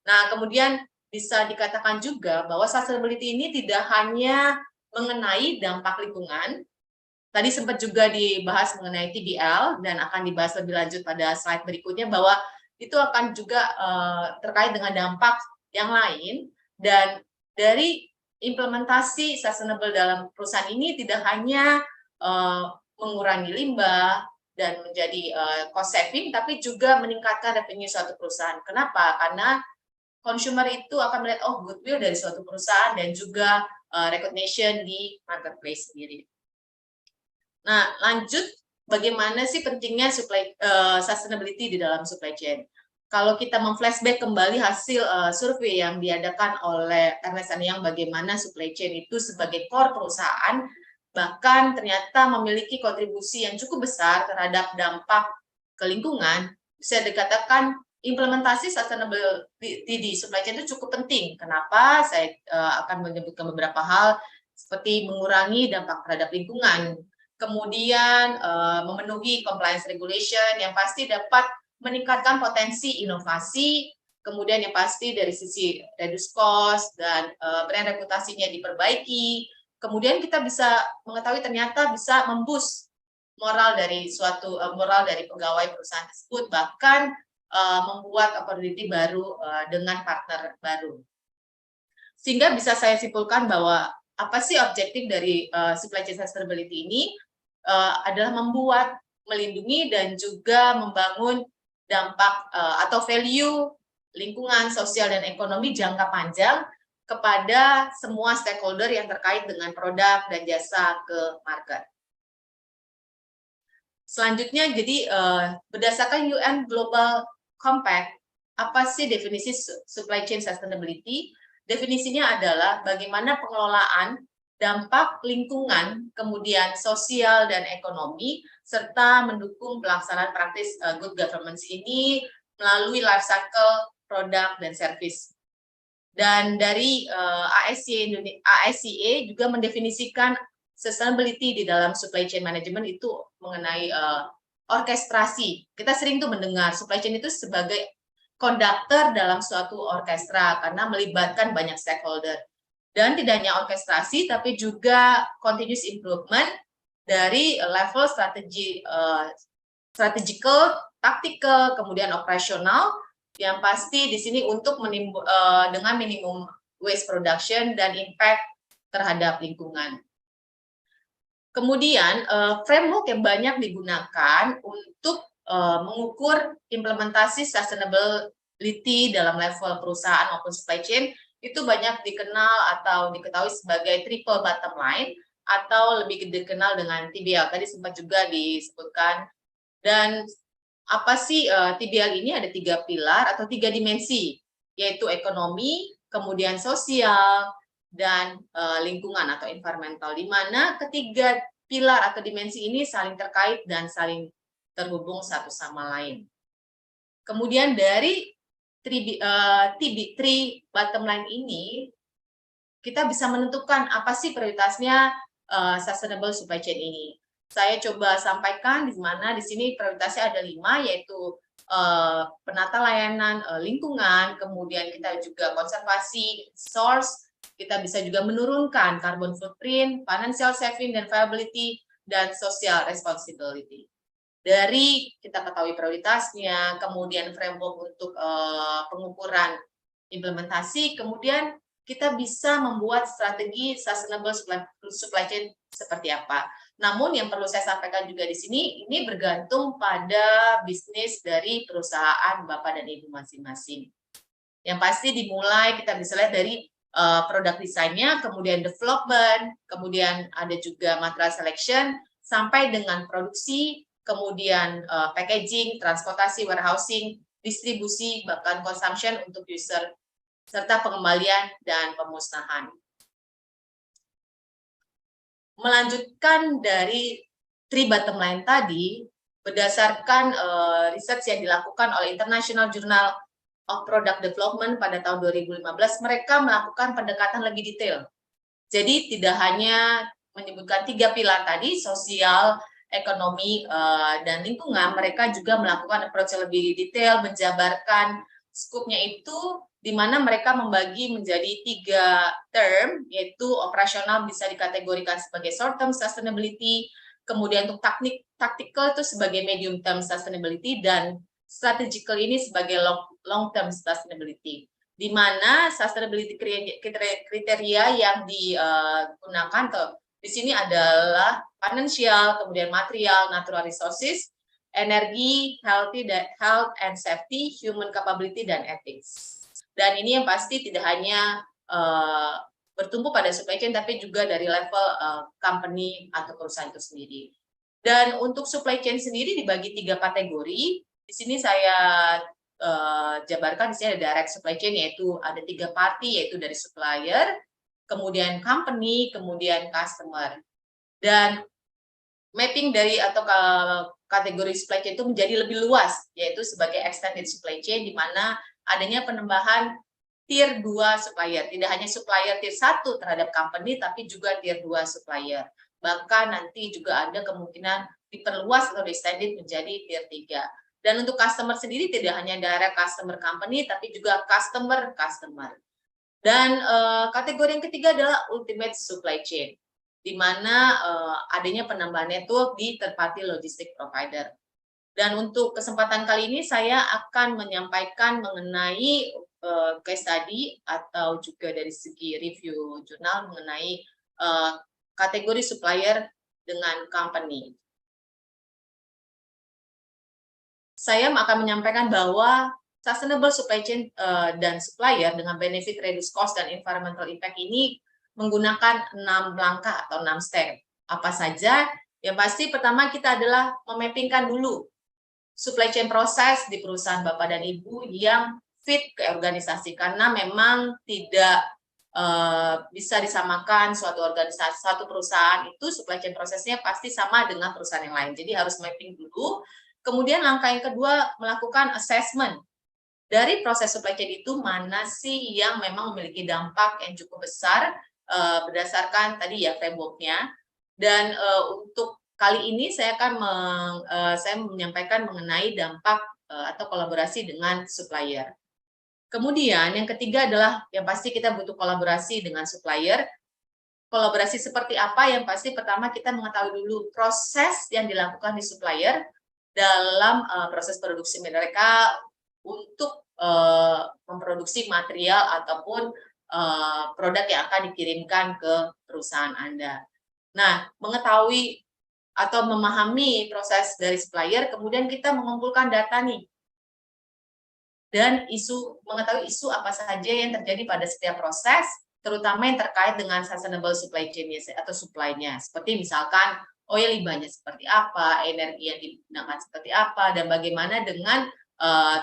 Nah, kemudian bisa dikatakan juga bahwa sustainability ini tidak hanya mengenai dampak lingkungan. Tadi sempat juga dibahas mengenai TBL dan akan dibahas lebih lanjut pada slide berikutnya bahwa itu akan juga terkait dengan dampak yang lain, dan dari implementasi sustainable dalam perusahaan ini tidak hanya mengurangi limbah dan menjadi cost saving, tapi juga meningkatkan revenue suatu perusahaan. Kenapa? Karena consumer itu akan melihat goodwill dari suatu perusahaan dan juga recognition di marketplace sendiri. Nah, lanjut bagaimana sih pentingnya sustainability di dalam supply chain. Kalau kita memflashback kembali hasil survei yang diadakan oleh Ernst & Young bagaimana supply chain itu sebagai core perusahaan, bahkan ternyata memiliki kontribusi yang cukup besar terhadap dampak ke lingkungan, bisa dikatakan implementasi sustainability di supply chain itu cukup penting. Kenapa? Saya akan menyebutkan beberapa hal seperti mengurangi dampak terhadap lingkungan, kemudian memenuhi compliance regulation yang pasti dapat meningkatkan potensi inovasi, kemudian yang pasti dari sisi reduce cost dan brand reputasinya diperbaiki. Kemudian kita bisa mengetahui ternyata bisa memboost moral dari pegawai perusahaan tersebut, bahkan membuat opportunity baru dengan partner baru. Sehingga bisa saya simpulkan bahwa apa sih objektif dari supply chain sustainability ini adalah membuat, melindungi dan juga membangun dampak atau value lingkungan, sosial, dan ekonomi jangka panjang kepada semua stakeholder yang terkait dengan produk dan jasa ke market. Selanjutnya, jadi berdasarkan UN Global Compact, apa sih definisi supply chain sustainability? Definisinya adalah bagaimana pengelolaan dampak lingkungan, kemudian sosial dan ekonomi, serta mendukung pelaksanaan praktis good governance ini melalui life cycle produk dan service. Dan dari ASCA juga mendefinisikan sustainability di dalam supply chain management itu mengenai orkestrasi. Kita sering tuh mendengar supply chain itu sebagai konduktor dalam suatu orkestra karena melibatkan banyak stakeholder. Dan tidak hanya orkestrasi, tapi juga continuous improvement dari level strategical, taktikal, kemudian operasional, yang pasti di sini untuk dengan minimum waste production dan impact terhadap lingkungan. Kemudian framework yang banyak digunakan untuk mengukur implementasi sustainability dalam level perusahaan maupun supply chain itu banyak dikenal atau diketahui sebagai triple bottom line atau lebih dikenal dengan TBL. Tadi sempat juga disebutkan. Dan apa sih TBL ini? Ada 3 pilar atau 3 dimensi, yaitu ekonomi, kemudian sosial, dan lingkungan atau environmental, di mana ketiga pilar atau dimensi ini saling terkait dan saling terhubung satu sama lain. Kemudian dari 3 bottom line ini, kita bisa menentukan apa sih prioritasnya sustainable supply chain ini. Saya coba sampaikan di mana di sini prioritasnya ada 5, yaitu penata layanan lingkungan, kemudian kita juga konservasi source, kita bisa juga menurunkan carbon footprint, financial saving dan viability, dan social responsibility. Dari kita ketahui prioritasnya, kemudian framework untuk pengukuran implementasi, kemudian kita bisa membuat strategi sustainable supply chain seperti apa. Namun yang perlu saya sampaikan juga di sini, ini bergantung pada bisnis dari perusahaan Bapak dan Ibu masing-masing. Yang pasti dimulai kita bisa lihat dari produk desainnya, kemudian development, kemudian ada juga material selection, sampai dengan produksi, kemudian packaging, transportasi, warehousing, distribusi, bahkan consumption untuk user, serta pengembalian dan pemusnahan. Melanjutkan dari 3 bottom line tadi, berdasarkan research yang dilakukan oleh International Journal of Product Development pada tahun 2015, mereka melakukan pendekatan lebih detail. Jadi tidak hanya menyebutkan 3 pilar tadi, sosial, ekonomi, dan lingkungan, mereka juga melakukan approach yang lebih detail, menjabarkan skupnya itu, di mana mereka membagi menjadi 3 term, yaitu operasional bisa dikategorikan sebagai short term sustainability, kemudian untuk tactical itu sebagai medium term sustainability, dan strategical ini sebagai long term sustainability. Di mana sustainability kriteria yang digunakan di sini adalah financial, kemudian material, natural resources, energi, health and safety, human capability, dan ethics. Dan ini yang pasti tidak hanya bertumpu pada supply chain, tapi juga dari level company atau perusahaan itu sendiri. Dan untuk supply chain sendiri dibagi 3 kategori. Di sini saya jabarkan, di sini ada direct supply chain, yaitu ada 3 party, yaitu dari supplier, kemudian company, kemudian customer. Dan mapping dari atau kategori supply chain itu menjadi lebih luas, yaitu sebagai extended supply chain, di mana adanya penambahan tier 2 supplier, tidak hanya supplier tier 1 terhadap company, tapi juga tier 2 supplier. Bahkan nanti juga ada kemungkinan diperluas atau extended menjadi tier 3. Dan untuk customer sendiri tidak hanya direct customer company, tapi juga customer. Dan kategori yang ketiga adalah ultimate supply chain, di mana adanya penambahan network di third party logistic provider. Dan untuk kesempatan kali ini saya akan menyampaikan mengenai case study atau juga dari segi review jurnal mengenai kategori supplier dengan company. Saya akan menyampaikan bahwa sustainable supply chain dan supplier dengan benefit reduce cost dan environmental impact ini menggunakan 6 langkah atau 6 step. Apa saja? Yang pasti pertama kita adalah memappingkan dulu supply chain proses di perusahaan Bapak dan Ibu yang fit ke organisasi, karena memang tidak bisa disamakan suatu organisasi, suatu perusahaan itu supply chain prosesnya pasti sama dengan perusahaan yang lain. Jadi harus mapping dulu. Kemudian langkah yang kedua melakukan assessment dari proses supply chain itu, mana sih yang memang memiliki dampak yang cukup besar berdasarkan tadi ya framework-nya. Dan untuk kali ini saya akan saya menyampaikan mengenai dampak atau kolaborasi dengan supplier. Kemudian yang ketiga adalah yang pasti kita butuh kolaborasi dengan supplier. Kolaborasi seperti apa? Yang pasti pertama kita mengetahui dulu proses yang dilakukan di supplier dalam proses produksi mereka untuk memproduksi material ataupun produk yang akan dikirimkan ke perusahaan Anda. Nah, mengetahui atau memahami proses dari supplier, kemudian kita mengumpulkan data nih. Dan mengetahui isu apa saja yang terjadi pada setiap proses, terutama yang terkait dengan sustainable supply chain atau supply-nya. Seperti misalkan oil limbahnya seperti apa, energi yang digunakan seperti apa, dan bagaimana dengan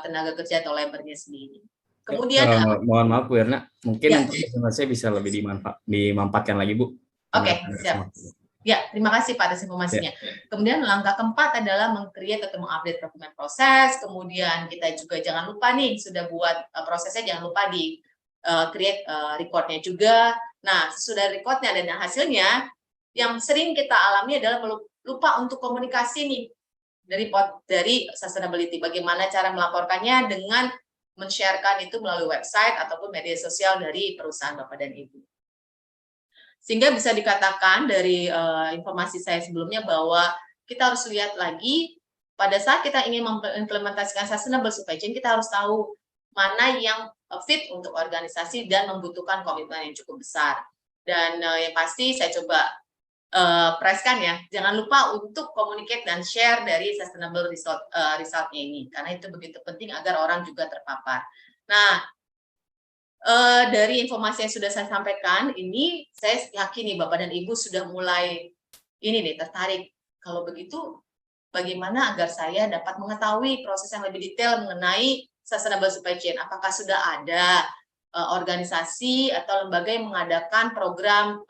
tenaga kerja atau labor-nya sendiri. Kemudian mohon maaf Bu Erna, mungkin ya. nanti saya bisa lebih dimanfaatkan lagi Bu. Oke, siap. Ya, terima kasih Pak atas informasinya. Kemudian langkah keempat adalah meng-create atau mengupdate dokumen proses. Kemudian kita juga jangan lupa nih, sudah buat prosesnya, jangan lupa di create record-nya juga. Nah, sudah record-nya dan hasilnya, yang sering kita alami adalah lupa untuk komunikasi nih dari sustainability. Bagaimana cara melaporkannya dengan men-sharekan itu melalui website ataupun media sosial dari perusahaan Bapak dan Ibu. Sehingga bisa dikatakan dari informasi saya sebelumnya bahwa kita harus lihat lagi pada saat kita ingin mengimplementasikan sustainable supply chain, kita harus tahu mana yang fit untuk organisasi dan membutuhkan komitmen yang cukup besar. Dan yang pasti saya coba presskan ya, jangan lupa untuk communicate dan share dari sustainable resultnya ini, karena itu begitu penting agar orang juga terpapar. Nah, dari informasi yang sudah saya sampaikan ini, saya yakin nih Bapak dan Ibu sudah mulai ini nih tertarik. Kalau begitu, bagaimana agar saya dapat mengetahui proses yang lebih detail mengenai sustainable supply chain. Apakah sudah ada organisasi atau lembaga yang mengadakan program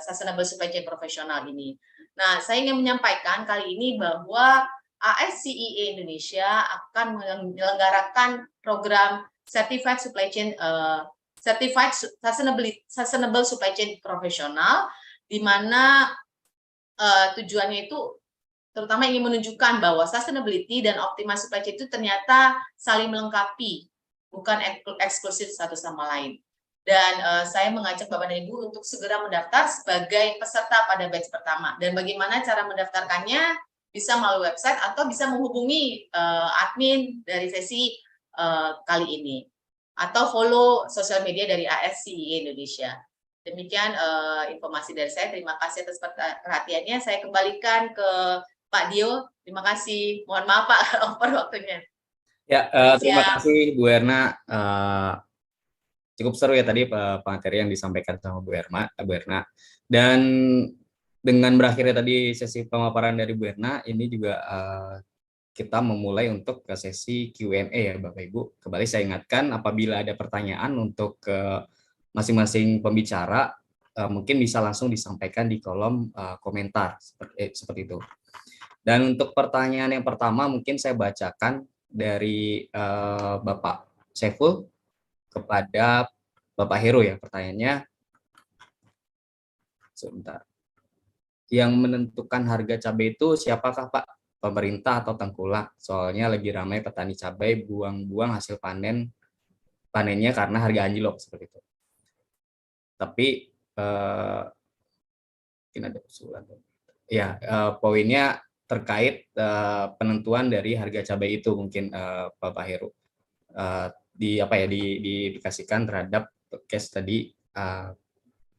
sustainable supply chain profesional ini. Nah, saya ingin menyampaikan kali ini bahwa ASCIE Indonesia akan menyelenggarakan program Certified Supply Chain Certified Sustainable Supply Chain Profesional, di mana tujuannya itu terutama ingin menunjukkan bahwa sustainability dan optimal supply chain itu ternyata saling melengkapi, bukan eksklusif satu sama lain. Dan saya mengajak Bapak dan Ibu untuk segera mendaftar sebagai peserta pada batch pertama. Dan bagaimana cara mendaftarkannya? Bisa melalui website atau bisa menghubungi admin dari sesi kali ini. Atau follow sosial media dari ASCIE Indonesia. Demikian informasi dari saya. Terima kasih atas perhatiannya. Saya kembalikan ke Pak Dio. Terima kasih. Mohon maaf Pak, over waktunya. Ya, terima kasih Bu Erna. Cukup seru ya tadi materi yang disampaikan sama Bu Erna. Dan dengan berakhirnya tadi sesi pemaparan dari Bu Erna, ini juga kita memulai untuk ke sesi Q&A ya Bapak Ibu. Kembali saya ingatkan, apabila ada pertanyaan untuk masing-masing pembicara, mungkin bisa langsung disampaikan di kolom komentar seperti itu. Dan untuk pertanyaan yang pertama mungkin saya bacakan dari Bapak Saiful kepada Bapak Heru ya. Pertanyaannya, sebentar. Yang menentukan harga cabai itu siapakah Pak? Pemerintah atau tengkulak? Soalnya lagi ramai petani cabai buang-buang hasil panennya karena harga anjlok seperti itu. Tapi mungkin ada usulan. Ya, poinnya terkait penentuan dari harga cabai itu mungkin Bapak Heru didikasikan terhadap case tadi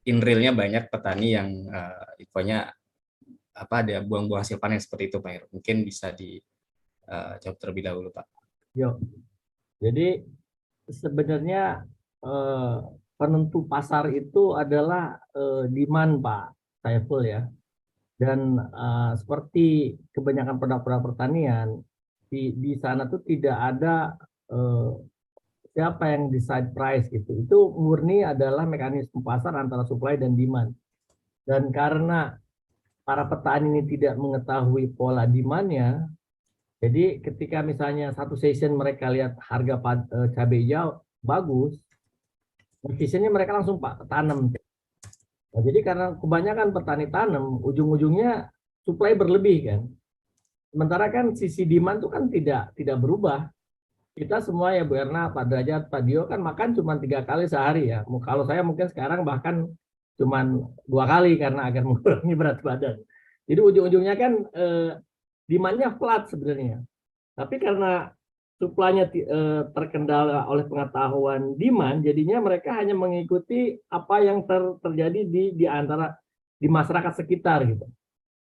in realnya banyak petani yang infonya ada buang-buang hasil panen seperti itu Pak Heru. Mungkin bisa dijawab terlebih dahulu Pak. Jadi sebenarnya penentu pasar itu adalah demand Pak Saiful ya. Dan seperti kebanyakan produk-produk pertanian di sana tuh tidak ada siapa yang decide price gitu. Itu murni adalah mekanisme pasar antara supply dan demand. Dan karena para petani ini tidak mengetahui pola demand-nya, jadi ketika misalnya satu season mereka lihat harga cabai hijau bagus, seasonnya mereka langsung tanam. Nah, jadi karena kebanyakan petani tanam, ujung-ujungnya supply berlebih kan. Sementara kan sisi demand itu kan tidak berubah. Kita semua ya Bu Erna, Pak Derajat, Pak Dio kan makan cuma 3 kali sehari ya. Kalau saya mungkin sekarang bahkan cuma 2 kali karena agar mengurangi berat badan. Jadi ujung-ujungnya kan demand-nya flat sebenarnya. Tapi karena supply-nya terkendala oleh pengetahuan demand, jadinya mereka hanya mengikuti apa yang terjadi di masyarakat sekitar gitu.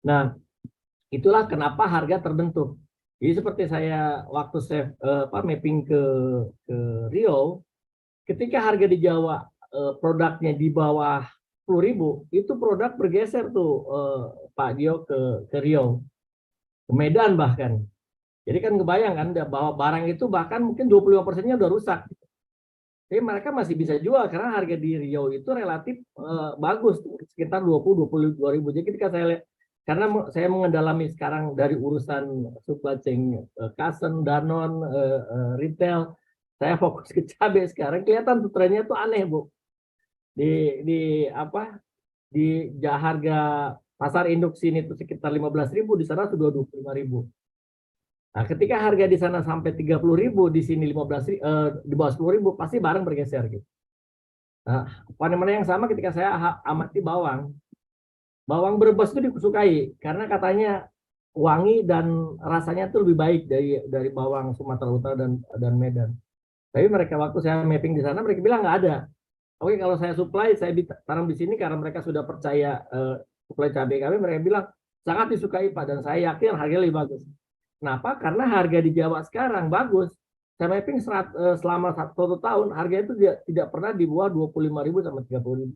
Nah, itulah kenapa harga terbentuk. Jadi seperti saya waktu saya mapping ke Riau, ketika harga di Jawa produknya di bawah 10.000, itu produk bergeser tuh Pak Dio ke Riau, ke Medan bahkan. Jadi kan kebayang kan bahwa barang itu bahkan mungkin 25%-nya udah rusak. Tapi mereka masih bisa jual karena harga di Riau itu relatif bagus, sekitar 20-22 ribu. Jadi ketika saya lihat, karena saya mengendalami sekarang dari urusan supply chain Kasen, Danone, retail, saya fokus ke cabai sekarang, kelihatan tuh trennya tuh aneh Bu. Di harga pasar induk sini itu sekitar 15.000, di sana sudah 25.000. Nah, ketika harga di sana sampai 30.000, di sini 15.000, di bawah 10.000, pasti barang bergeser gitu. Nah, fenomena yang sama ketika saya amati bawang. Bawang Brebes itu disukai karena katanya wangi dan rasanya itu lebih baik dari bawang Sumatera Utara dan Medan. Tapi mereka waktu saya mapping di sana, mereka bilang nggak ada. Oke, kalau saya supply, saya tanam di sini karena mereka sudah percaya supply cabai kami, mereka bilang sangat disukai Pak, dan saya yakin harganya lebih bagus. Kenapa? Karena harga di Jawa sekarang bagus. Saya mapping selama 1 tahun, harga itu tidak pernah di bawah 25.000 sampai 30.000.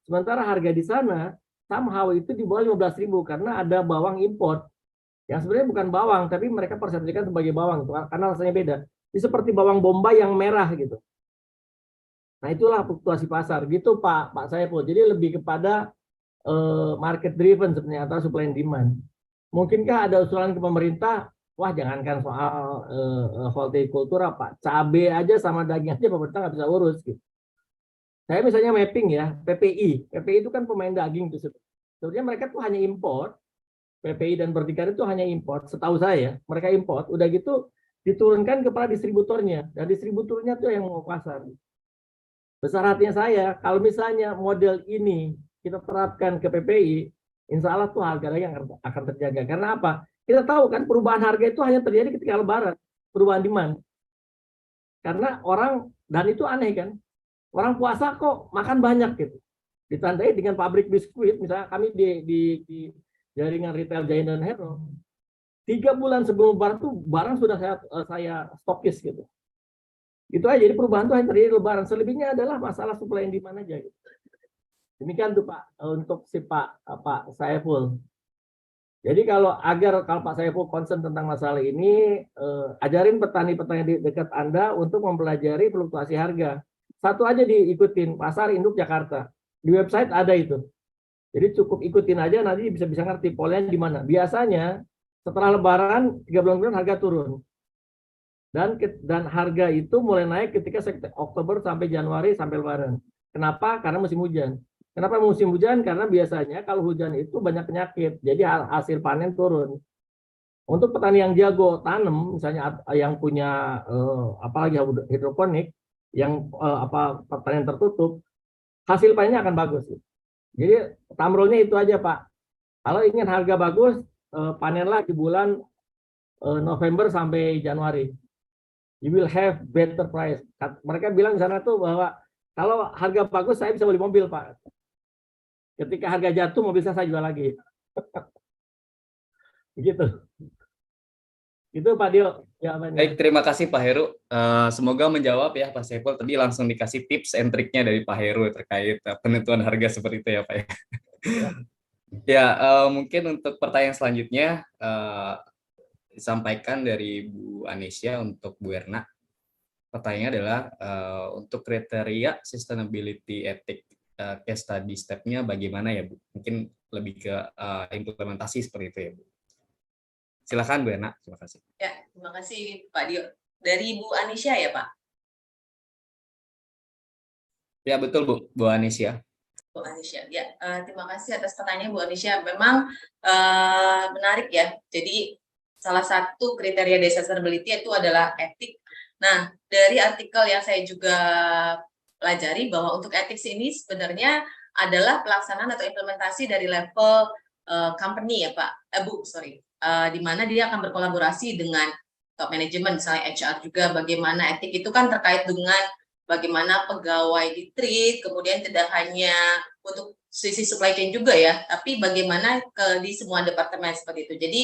Sementara harga di sana somehow itu di bawah 15.000 karena ada bawang import. yang sebenarnya bukan bawang, tapi mereka persepsikan sebagai bawang karena rasanya beda. Ini seperti bawang bombay yang merah gitu. Nah itulah fluktuasi pasar gitu Pak Saiful. Jadi lebih kepada market driven sebenarnya atau supply and demand. Mungkinkah ada usulan ke pemerintah? Wah jangankan soal hortikultura Pak, cabai aja sama daging aja pemerintah nggak bisa urus gitu. Saya misalnya mapping ya, PPI itu kan pemain daging tuh. Sebenarnya mereka tuh hanya import, PPI dan berdikari itu hanya import, setahu saya mereka import, udah gitu diturunkan kepada distributornya, dan distributornya tuh yang mau pasar. Besar hatinya saya, kalau misalnya model ini kita terapkan ke PPI, insya Allah tuh harga daging akan terjaga. Karena apa? Kita tahu kan perubahan harga itu hanya terjadi ketika lebaran, perubahan demand. Karena orang, dan itu aneh kan, orang puasa kok makan banyak gitu. Ditandai dengan pabrik biskuit, misalnya kami di jaringan retail Giant dan Hero, 3 bulan sebelum lebaran tuh barang sudah saya stokis gitu. Itu aja, jadi perubahan itu hanya terjadi lebaran. Selebihnya adalah masalah supply and demand aja. Gitu. Demikian tuh Pak, untuk si Pak Saiful. Jadi kalau Pak Saiful concern tentang masalah ini, ajarin petani-petani di dekat Anda untuk mempelajari fluktuasi harga. Satu aja diikutin, Pasar Induk Jakarta. Di website ada itu. Jadi cukup ikutin aja, nanti bisa ngerti polanya di mana. Biasanya setelah lebaran 3 bulan kemudian harga turun. Dan harga itu mulai naik ketika Oktober sampai Januari sampai lebaran. Kenapa? Karena musim hujan. Kenapa musim hujan? Karena biasanya kalau hujan itu banyak penyakit, jadi hasil panen turun. Untuk petani yang jago tanam, misalnya yang punya apalagi hidroponik, yang pertanian tertutup, hasil panennya akan bagus. Jadi tamrolnya itu aja Pak. Kalau ingin harga bagus, panenlah di bulan November sampai Januari. You will have better price. Mereka bilang di sana tuh bahwa kalau harga bagus saya bisa beli mobil Pak. Ketika harga jatuh mobil saya jual lagi. Begitu. Itu Pak Dio. Baik, terima kasih Pak Heru. Semoga menjawab ya Pak Saiful. Tadi langsung dikasih tips and triknya dari Pak Heru terkait penentuan harga seperti itu ya Pak. Ya, mungkin untuk pertanyaan selanjutnya disampaikan dari Bu Anisya untuk Bu Erna. Pertanyaannya adalah untuk kriteria sustainability ethic case study step-nya bagaimana ya Bu? Mungkin lebih ke implementasi seperti itu ya Bu. Silakan Bu Erna, terima kasih. Ya, terima kasih Pak Dio. Dari Bu Anisya ya Pak? Ya betul Bu Anisya. Bu Anisya, ya terima kasih atas pertanyaan Bu Anisya. Memang menarik ya. Jadi salah satu kriteria sustainability itu adalah etik. Nah, dari artikel yang saya juga pelajari bahwa untuk etik ini sebenarnya adalah pelaksanaan atau implementasi dari level company ya Pak, Bu, sorry, di mana dia akan berkolaborasi dengan top management, misalnya HR juga. Bagaimana etik itu kan terkait dengan bagaimana pegawai di-treat, kemudian tidak hanya untuk sisi supply chain juga ya, tapi bagaimana di semua departemen seperti itu. Jadi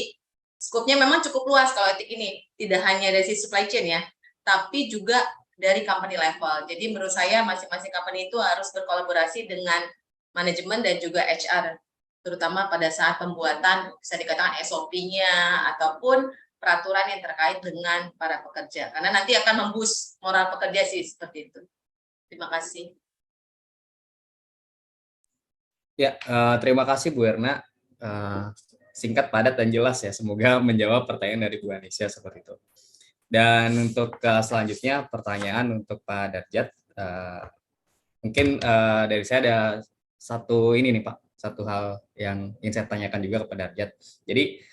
skopnya memang cukup luas kalau etik ini, tidak hanya dari sisi supply chain ya, tapi juga dari company level. Jadi menurut saya masing-masing company itu harus berkolaborasi dengan manajemen dan juga HR, terutama pada saat pembuatan bisa dikatakan SOP-nya ataupun peraturan yang terkait dengan para pekerja. Karena nanti akan memboost moral pekerja sih, seperti itu. Terima kasih. Ya, terima kasih Bu Erna. Singkat, padat, dan jelas ya. Semoga menjawab pertanyaan dari Bu Anisya seperti itu. Dan untuk selanjutnya pertanyaan untuk Pak Darjat. Mungkin dari saya ada satu ini nih Pak, satu hal yang ingin saya tanyakan juga kepada Darjat. Jadi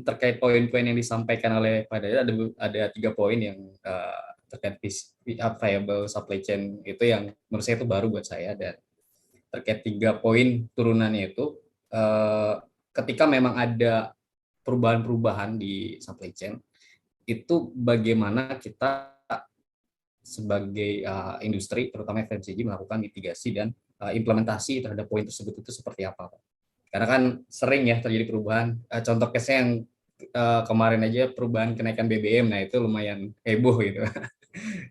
terkait poin-poin yang disampaikan oleh Pak Darjat ada 3 poin yang terkait viable supply chain itu yang menurut saya itu baru buat saya. Dan terkait 3 poin turunannya itu ketika memang ada perubahan-perubahan di supply chain, itu bagaimana kita sebagai industri, terutama FMCG, melakukan mitigasi dan implementasi terhadap poin tersebut itu seperti apa Pak? Karena kan sering ya terjadi perubahan. Contoh case-nya yang kemarin aja perubahan kenaikan BBM, nah itu lumayan heboh gitu.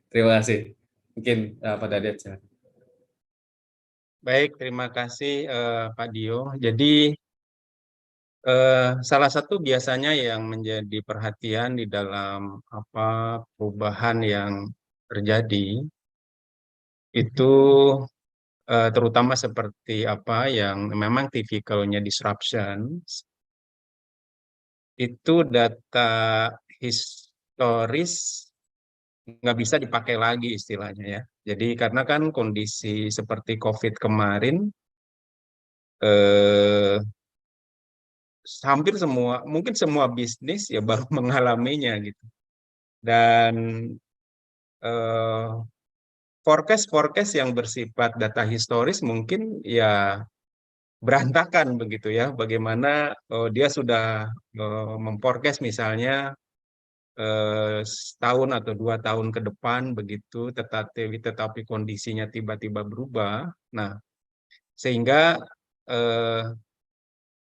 Terima kasih. Mungkin Pak Dadet. Baik, terima kasih Pak Dio. Jadi Salah satu biasanya yang menjadi perhatian di dalam perubahan yang terjadi itu terutama seperti yang memang tipikalnya disruption, itu data historis nggak bisa dipakai lagi istilahnya ya. Jadi karena kan kondisi seperti COVID kemarin, eh, hampir semua, mungkin semua bisnis ya baru mengalaminya gitu. Dan forecast yang bersifat data historis mungkin ya berantakan begitu ya. Bagaimana dia sudah memforecast misalnya setahun atau 2 tahun ke depan begitu, tetapi kondisinya tiba-tiba berubah. Nah, sehingga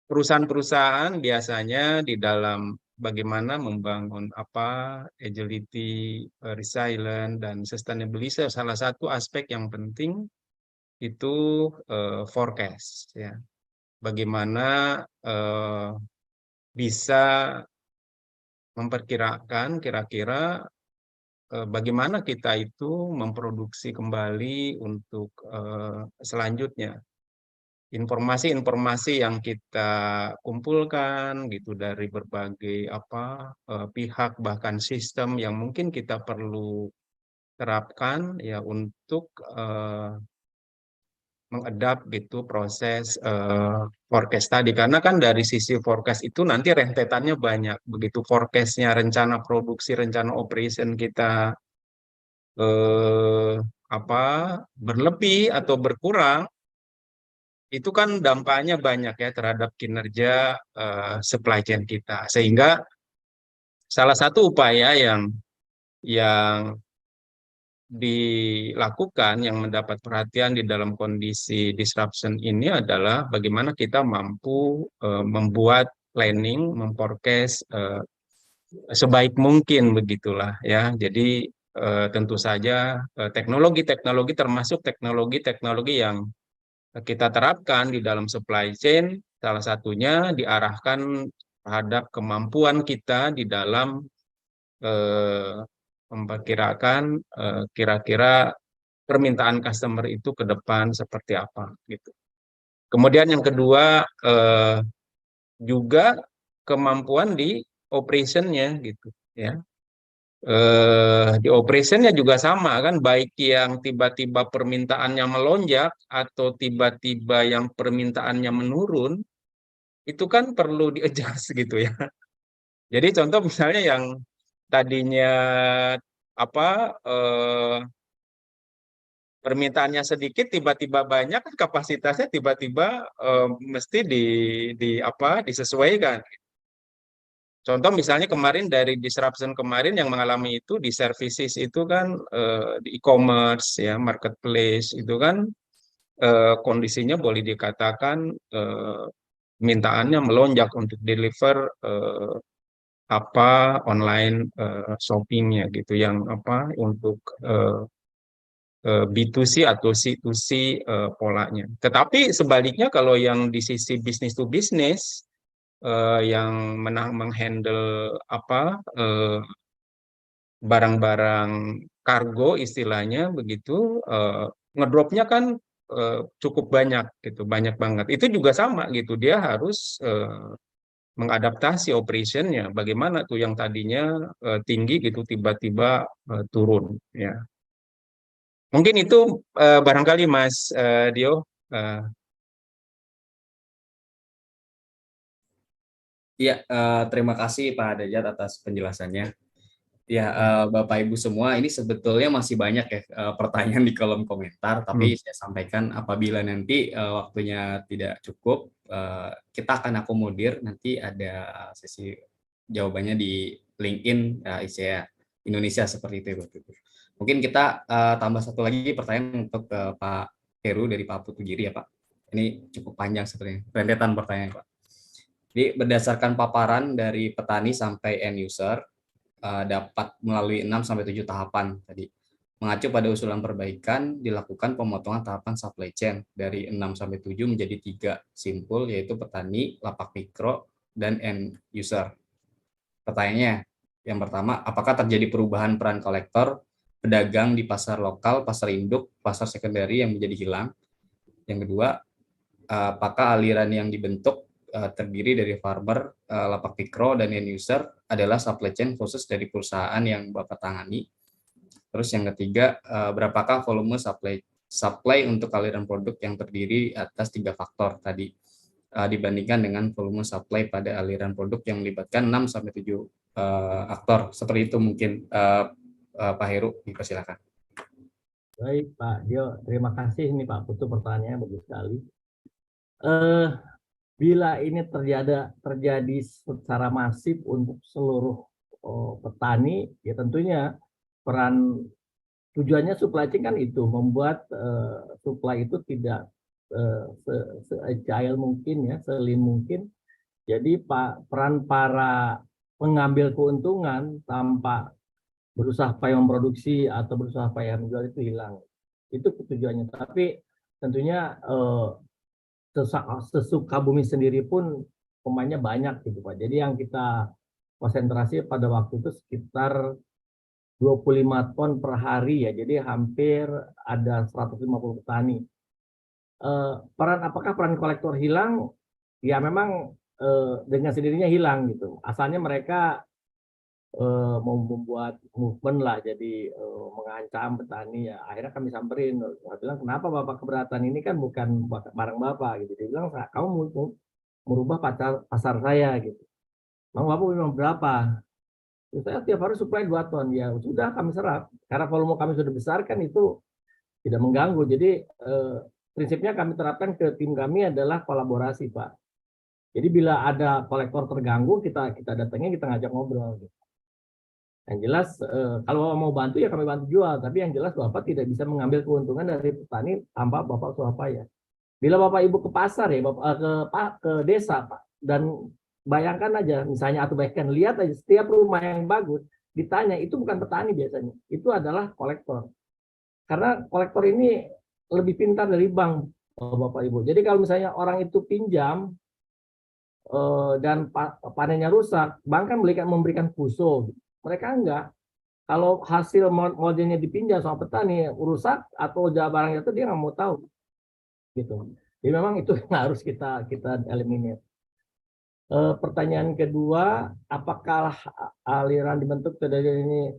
perusahaan-perusahaan biasanya di dalam bagaimana membangun agility, resilient, dan sustainability, salah satu aspek yang penting itu forecast ya. Bagaimana bisa memperkirakan kira-kira bagaimana kita itu memproduksi kembali untuk selanjutnya. Informasi-informasi yang kita kumpulkan gitu dari berbagai pihak, bahkan sistem yang mungkin kita perlu terapkan ya untuk mengadap gitu proses forecast tadi, karena kan dari sisi forecast itu nanti rentetannya banyak. Begitu forecastnya, rencana produksi, rencana operation kita berlebih atau berkurang, itu kan dampaknya banyak ya terhadap kinerja supply chain kita. Sehingga salah satu upaya yang dilakukan, yang mendapat perhatian di dalam kondisi disruption ini adalah bagaimana kita mampu membuat planning, memforecast sebaik mungkin begitulah ya. Jadi tentu saja teknologi-teknologi termasuk teknologi-teknologi yang kita terapkan di dalam supply chain, salah satunya diarahkan terhadap kemampuan kita di dalam memperkirakan kira-kira permintaan customer itu ke depan seperti apa gitu. Kemudian yang kedua juga kemampuan di operationnya gitu ya. Di operationnya juga sama kan, baik yang tiba-tiba permintaannya melonjak atau tiba-tiba yang permintaannya menurun, itu kan perlu di-adjust gitu ya. Jadi contoh misalnya yang tadinya permintaannya sedikit tiba-tiba banyak, kan kapasitasnya tiba-tiba mesti disesuaikan. Contoh misalnya kemarin dari disruption kemarin yang mengalami itu di services itu kan di e-commerce ya, marketplace itu kan kondisinya boleh dikatakan permintaannya melonjak untuk deliver online shoppingnya gitu, yang untuk B2C atau C2C polanya. Tetapi sebaliknya kalau yang di sisi business to business yang menghandle barang-barang kargo istilahnya begitu, ngedropnya kan cukup banyak gitu, banyak banget. Itu juga sama gitu, dia harus mengadaptasi operationnya. Bagaimana tuh yang tadinya tinggi gitu tiba-tiba turun ya. Mungkin itu barangkali Mas Dio. Iya, terima kasih Pak Dajat atas penjelasannya. Ya, Bapak Ibu semua, ini sebetulnya masih banyak ya pertanyaan di kolom komentar, tapi saya sampaikan apabila nanti waktunya tidak cukup, kita akan akomodir, nanti ada sesi jawabannya di LinkedIn ICEA Indonesia seperti itu, Bapak Ibu. Mungkin kita tambah satu lagi pertanyaan untuk Pak Heru dari Pak Putugiri ya Pak. Ini cukup panjang sepertinya, rentetan pertanyaan Pak. Jadi berdasarkan paparan dari petani sampai end user, dapat melalui 6-7 tahapan tadi. Mengacu pada usulan perbaikan, dilakukan pemotongan tahapan supply chain dari 6-7 menjadi 3 simpul, yaitu petani, lapak mikro, dan end user. Pertanyaannya, yang pertama, apakah terjadi perubahan peran kolektor, pedagang di pasar lokal, pasar induk, pasar sekunderi yang menjadi hilang? Yang kedua, apakah aliran yang dibentuk terdiri dari farmer, lapak mikro, dan end user adalah supply chain khusus dari perusahaan yang Bapak tangani? Terus yang ketiga, berapakah volume supply untuk aliran produk yang terdiri atas 3 faktor tadi dibandingkan dengan volume supply pada aliran produk yang melibatkan 6-7 aktor. Seperti itu mungkin Pak Heru, dipersilakan. Baik Pak Dio, terima kasih nih Pak Putu, pertanyaannya bagus sekali. Bila ini terjadi secara masif untuk seluruh petani, ya tentunya tujuannya supply chain kan itu membuat supply itu tidak se-agile mungkin ya, se-lean mungkin. Jadi peran para pengambil keuntungan tanpa berusaha supaya memproduksi atau berusaha supaya menjual itu hilang. Itu tujuannya. Tapi tentunya sesuka bumi sendiri pun pemainnya banyak gitu Pak. Jadi yang kita konsentrasi pada waktu itu sekitar 25 ton per hari ya, jadi hampir ada 150 petani. Apakah peran kolektor hilang? Ya memang dengan sendirinya hilang gitu. Asalnya mereka mau membuat movement lah, jadi mengancam petani ya. Akhirnya kami samperin, saya bilang kenapa Bapak keberatan, ini kan bukan barang Bapak gitu. Dia bilang kamu mau merubah pasar saya gitu. Mau Bapak memang berapa? Saya tiap hari supply 2 ton, ya sudah kami serap. Karena volume kami sudah besar kan itu tidak mengganggu. Jadi prinsipnya kami terapkan ke tim kami adalah kolaborasi Pak. Jadi bila ada kolektor terganggu, kita datangnya, kita ngajak ngobrol. Gitu. Yang jelas kalau mau bantu ya kami bantu jual, tapi yang jelas Bapak tidak bisa mengambil keuntungan dari petani tanpa Bapak swapaya. Bila Bapak Ibu ke pasar ya, Bapak ke desa Pak, dan bayangkan aja, misalnya atau bahkan lihat aja setiap rumah yang bagus, ditanya itu bukan petani biasanya, itu adalah kolektor. Karena kolektor ini lebih pintar dari bank, Bapak Ibu. Jadi kalau misalnya orang itu pinjam dan panennya rusak, bank kan memberikan fuso. Mereka enggak. Kalau hasil modelnya dipinjam sama petani rusak atau barang itu dia nggak mau tahu. Gitu. Jadi memang itu harus kita eliminir. Pertanyaan kedua, apakah aliran dibentuk dari ini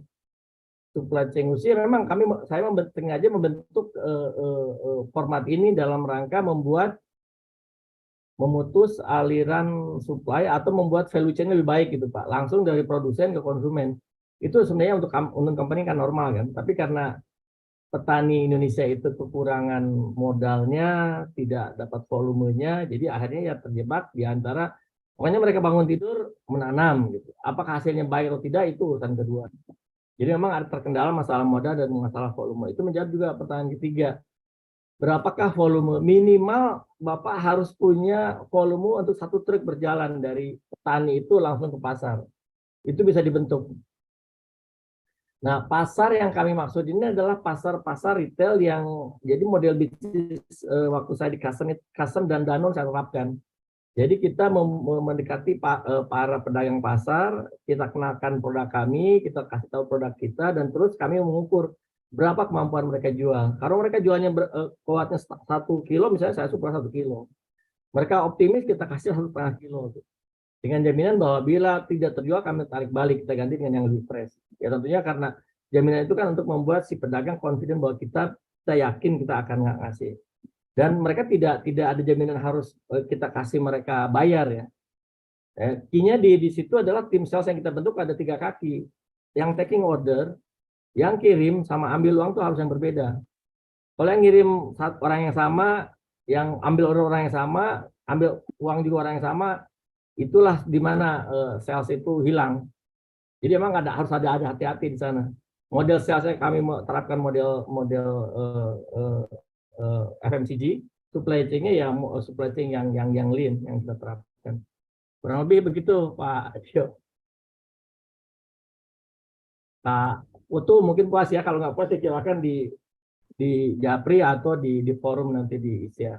supply chain usia? Memang saya sengaja membentuk format ini dalam rangka memutus aliran supply atau membuat value chain lebih baik gitu Pak, langsung dari produsen ke konsumen. Itu sebenarnya untuk company kan normal kan, tapi karena petani Indonesia itu kekurangan modalnya, tidak dapat volumenya, jadi akhirnya ya terjebak di antara pokoknya mereka bangun tidur menanam gitu. Apakah hasilnya baik atau tidak itu urusan kedua. Jadi memang ada terkendala masalah modal dan masalah volume. Itu menjawab juga pertanyaan ketiga. Berapakah volume? Minimal Bapak harus punya volume untuk 1 truk berjalan dari petani itu langsung ke pasar. Itu bisa dibentuk. Nah, pasar yang kami maksud ini adalah pasar-pasar retail yang jadi model bisnis waktu saya di Custom dan Danone saya terapkan. Jadi kita mendekati para pedagang pasar, kita kenalkan produk kami, kita kasih tahu produk kita, dan terus kami mengukur berapa kemampuan mereka jual. Kalau mereka jualnya kuatnya 1 kilo, misalnya saya supply 1 kilo. Mereka optimis, kita kasih 1,5 kilo. Dengan jaminan bahwa bila tidak terjual, kami tarik balik, kita ganti dengan yang lebih fresh. Ya tentunya karena jaminan itu kan untuk membuat si pedagang confident bahwa kita yakin kita akan ngasih. Dan mereka tidak ada jaminan harus kita kasih mereka bayar ya. Key-nya di situ adalah tim sales yang kita bentuk ada 3 kaki. Yang taking order, yang kirim sama ambil uang itu harus yang berbeda. Kalau yang ngirim orang yang sama, yang ambil order orang yang sama, ambil uang juga orang yang sama, itulah di mana sales itu hilang. Jadi memang harus ada hati-hati di sana. Model salesnya kami terapkan model FMCG, supply chain-nya ya supply chain yang lean yang kita terapkan. Kurang lebih begitu Pak Dio. Pak Utuh mungkin puas ya, kalau nggak puas ya silakan di Japri atau di forum nanti di ISIA.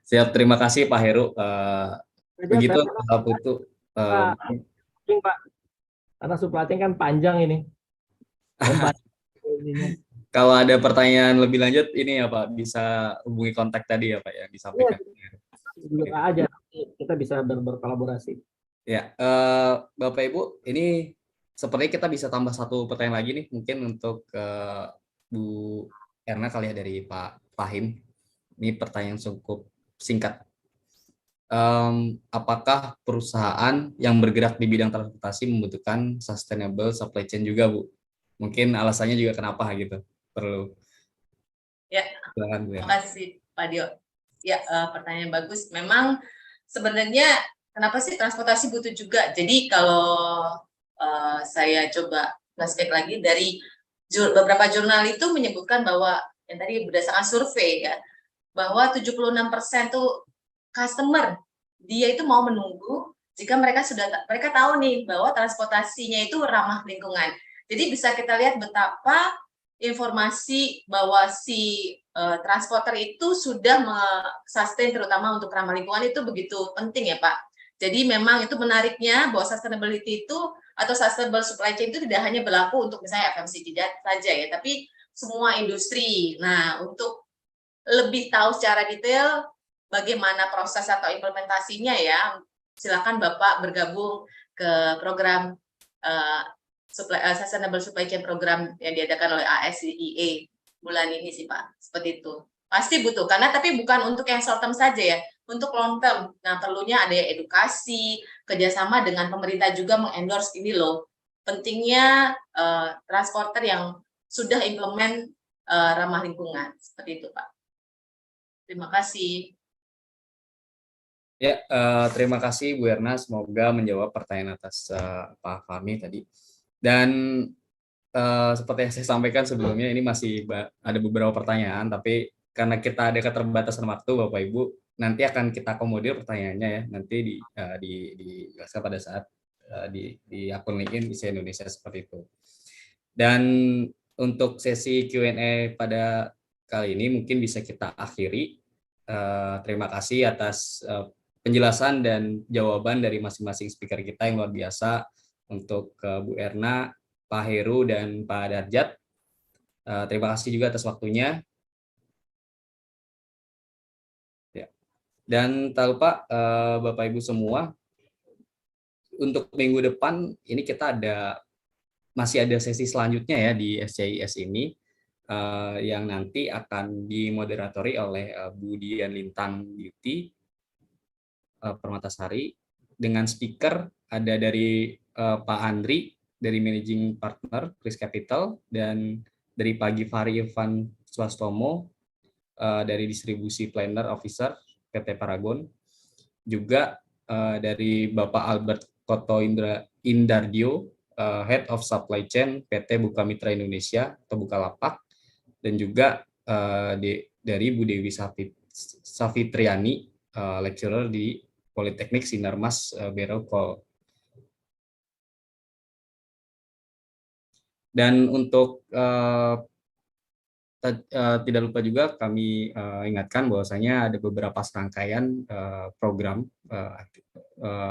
Siap, terima kasih Pak Heru. Saja Begitu saya Pak Putu. Pak, Pak, karena supply chain kan panjang ini. Dan banyak ininya. Kalau ada pertanyaan lebih lanjut ini ya Pak, bisa hubungi kontak tadi ya Pak ya, Iya, disampaikan. juga aja kita bisa berkolaborasi. Ya, Bapak Ibu, ini seperti kita bisa tambah satu pertanyaan lagi nih, mungkin untuk Bu Erna kali ya dari Pak Fahim. Ini pertanyaan cukup singkat. Apakah perusahaan yang bergerak di bidang transportasi membutuhkan sustainable supply chain juga, Bu? Mungkin alasannya juga kenapa gitu perlu. Ya, silakan Bu terima Erna. kasih Pak Dio. Ya, pertanyaan bagus. Memang sebenarnya kenapa sih transportasi butuh juga? Jadi kalau saya coba flashback lagi dari beberapa jurnal itu menyebutkan bahwa yang tadi berdasarkan survei ya, bahwa 76% tuh customer dia itu mau menunggu jika mereka tahu nih bahwa transportasinya itu ramah lingkungan. Jadi bisa kita lihat betapa informasi bahwa si transporter itu sudah sustain terutama untuk ramah lingkungan itu begitu penting ya Pak. Jadi memang itu menariknya bahwa sustainability itu atau sustainable supply chain itu tidak hanya berlaku untuk misalnya FMCG saja ya, tapi semua industri. Nah, untuk lebih tahu secara detail bagaimana proses atau implementasinya ya, silakan Bapak bergabung ke program Sustainable Supply Chain Program yang diadakan oleh ASEA bulan ini sih Pak, seperti itu. Pasti butuh, karena tapi bukan untuk yang short term saja ya, untuk long term. Nah, perlunya ada edukasi, kerjasama dengan pemerintah juga mengendorse ini loh, pentingnya transporter yang sudah implement ramah lingkungan, seperti itu Pak. Terima kasih. Ya, terima kasih Bu Erna. Semoga menjawab pertanyaan atas Pak Fahmi tadi. Dan seperti yang saya sampaikan sebelumnya, ini masih ada beberapa pertanyaan, tapi karena kita ada keterbatasan waktu, Bapak Ibu, nanti akan kita akomodir pertanyaannya ya, nanti dijelaskan pada saat di akun LinkedIn ISIA Indonesia seperti itu. Dan untuk sesi Q&A pada kali ini mungkin bisa kita akhiri. Terima kasih atas penjelasan dan jawaban dari masing-masing speaker kita yang luar biasa, untuk Bu Erna, Pak Heru, dan Pak Darjat. Terima kasih juga atas waktunya. Ya. Dan tak lupa Bapak Ibu semua, untuk minggu depan ini kita masih ada sesi selanjutnya ya di SCIS ini, yang nanti akan dimoderatori oleh Bu Dian Lintang Beauty Permatasari, dengan speaker ada dari Pak Andri dari Managing Partner Kris Capital, dan dari Pak Givari Irfan Swastomo dari Distribusi Planner Officer PT Paragon, juga dari Bapak Albert Koto Indardio, Head of Supply Chain PT Bukamitra Indonesia atau Bukalapak, dan juga dari Bu Dewi Safitriani, lecturer di Politeknik Sinarmas Beroko. Dan untuk tidak lupa juga kami ingatkan bahwasanya ada beberapa serangkaian program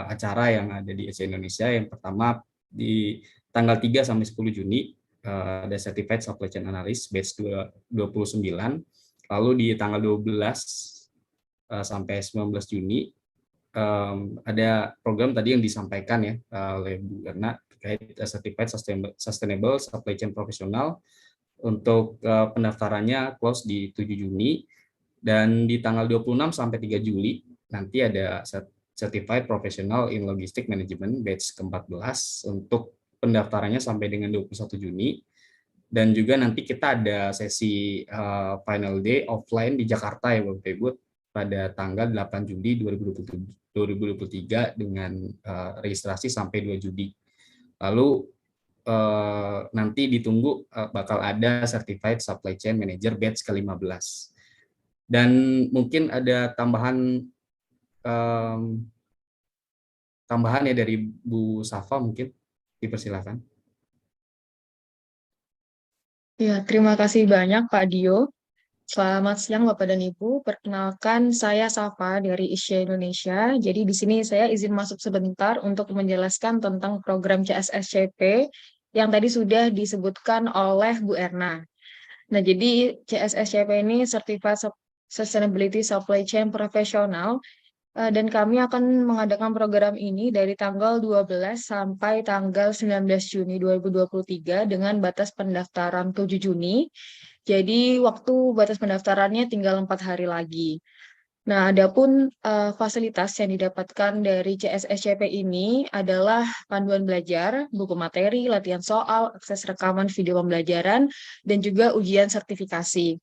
acara yang ada di ISIA Indonesia. Yang pertama di tanggal 3 sampai 10 Juni ada Certified Supply Chain Analyst batch 29. Lalu di tanggal 12 sampai 19 Juni ada program tadi yang disampaikan ya oleh Bu Erna terkait Certified Sustainable Supply Chain Professional. Untuk pendaftarannya close di 7 Juni, dan di tanggal 26 sampai 3 Juli nanti ada Certified Professional in Logistic Management batch ke-14 untuk pendaftarannya sampai dengan 21 Juni. Dan juga nanti kita ada sesi final day offline di Jakarta ya Bapak Ibu pada tanggal 8 Juli 2023 dengan registrasi sampai 2 Juli. Lalu nanti ditunggu bakal ada Certified Supply Chain Manager batch ke-15. Dan mungkin ada tambahan ya dari Bu Safa, mungkin dipersilakan. Ya, terima kasih banyak Pak Dio. Selamat siang Bapak dan Ibu. Perkenalkan saya Safa dari Isya Indonesia. Jadi di sini saya izin masuk sebentar untuk menjelaskan tentang program CSSCP yang tadi sudah disebutkan oleh Bu Erna. Nah, jadi CSSCP ini Certified Sustainability Supply Chain Professional dan kami akan mengadakan program ini dari tanggal 12 sampai tanggal 19 Juni 2023 dengan batas pendaftaran 7 Juni. Jadi waktu batas pendaftarannya tinggal 4 hari lagi. Nah, adapun fasilitas yang didapatkan dari CSSCP ini adalah panduan belajar, buku materi, latihan soal, akses rekaman video pembelajaran, dan juga ujian sertifikasi.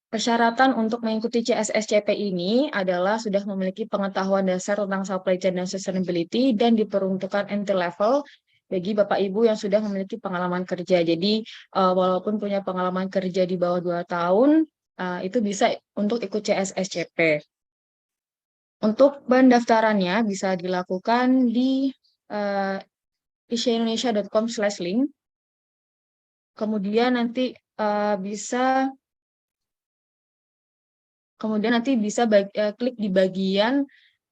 Persyaratan untuk mengikuti CSSCP ini adalah sudah memiliki pengetahuan dasar tentang supply chain dan sustainability dan diperuntukkan entry level bagi Bapak Ibu yang sudah memiliki pengalaman kerja. Jadi walaupun punya pengalaman kerja di bawah 2 tahun, itu bisa untuk ikut CSSCP. Untuk pendaftarannya bisa dilakukan di isyaindonesia.com/link. Kemudian nanti bisa klik di bagian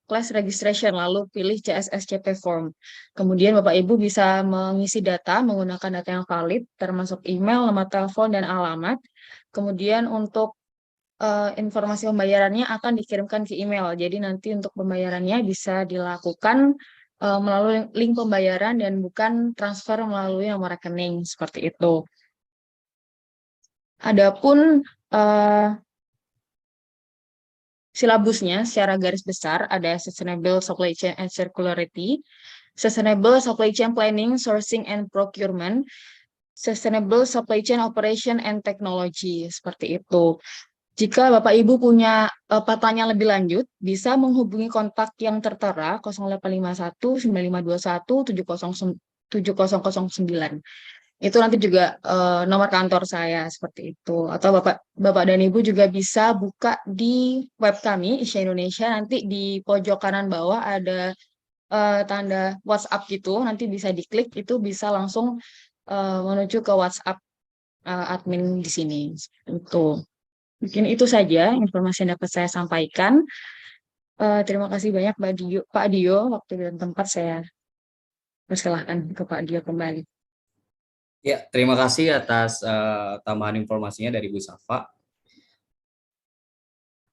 class registration, lalu pilih CSSCP form. Kemudian Bapak Ibu bisa mengisi data menggunakan data yang valid, termasuk email, nomor telepon, dan alamat. Kemudian untuk informasi pembayarannya akan dikirimkan ke email. Jadi nanti untuk pembayarannya bisa dilakukan melalui link pembayaran dan bukan transfer melalui nomor rekening, seperti itu. Adapun silabusnya secara garis besar ada Sustainable Supply Chain and Circularity, Sustainable Supply Chain Planning, Sourcing and Procurement, Sustainable Supply Chain Operation and Technology, seperti itu. Jika Bapak Ibu punya pertanyaan lebih lanjut, bisa menghubungi kontak yang tertera 0851 9521 7009. Itu nanti juga nomor kantor saya, seperti itu. Atau Bapak dan Ibu juga bisa buka di web kami, Isya Indonesia, nanti di pojok kanan bawah ada tanda WhatsApp gitu, nanti bisa diklik, itu bisa langsung menuju ke WhatsApp admin di sini. Itu. Mungkin itu saja informasi yang dapat saya sampaikan. Terima kasih banyak Pak Dio. Waktu dan tempat saya persilahkan ke Pak Dio kembali. Ya, terima kasih atas tambahan informasinya dari Bu Safa.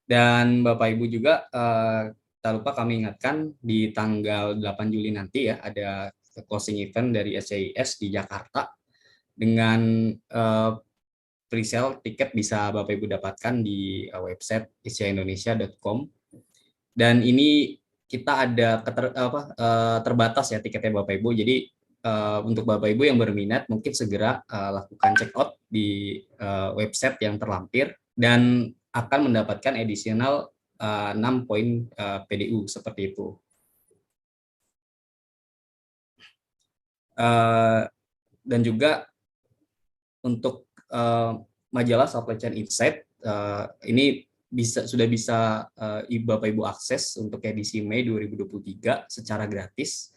Dan Bapak Ibu juga, tak lupa kami ingatkan di tanggal 8 Juli nanti ya, ada closing event dari SCIS di Jakarta. Dengan pre-sale tiket bisa Bapak Ibu dapatkan di website isyaindonesia.com. Dan ini kita ada terbatas ya tiketnya Bapak Ibu. Jadi untuk Bapak Ibu yang berminat mungkin segera lakukan check out di website yang terlampir dan akan mendapatkan additional 6 poin PDU seperti itu. Dan juga untuk majalah Supply Chain Insight ini sudah bisa Bapak Ibu akses untuk edisi Mei 2023 secara gratis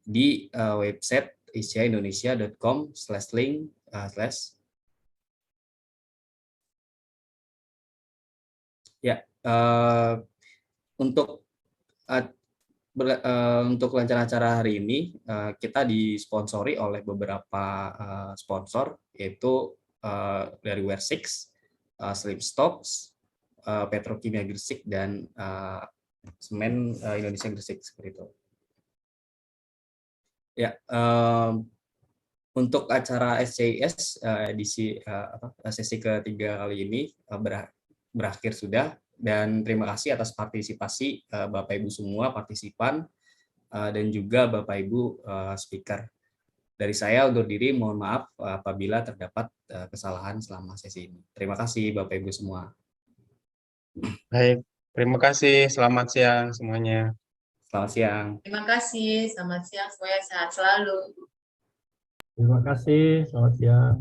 di website isyaindonesia.com/link/ ya. Untuk lancar acara hari ini kita disponsori oleh beberapa sponsor, yaitu dari Wear6, Slipstocks, Petrokimia Gresik, dan Semen Indonesia Gresik, seperti itu. Ya, untuk acara SCIS edisi sesi ketiga kali ini berakhir sudah, dan terima kasih atas partisipasi Bapak Ibu semua partisipan dan juga Bapak Ibu speaker. Dari saya undur diri, mohon maaf apabila terdapat kesalahan selama sesi ini. Terima kasih Bapak Ibu semua. Baik, terima kasih. Selamat siang semuanya. Selamat siang. Terima kasih, selamat siang, semuanya sehat selalu. Terima kasih, selamat siang.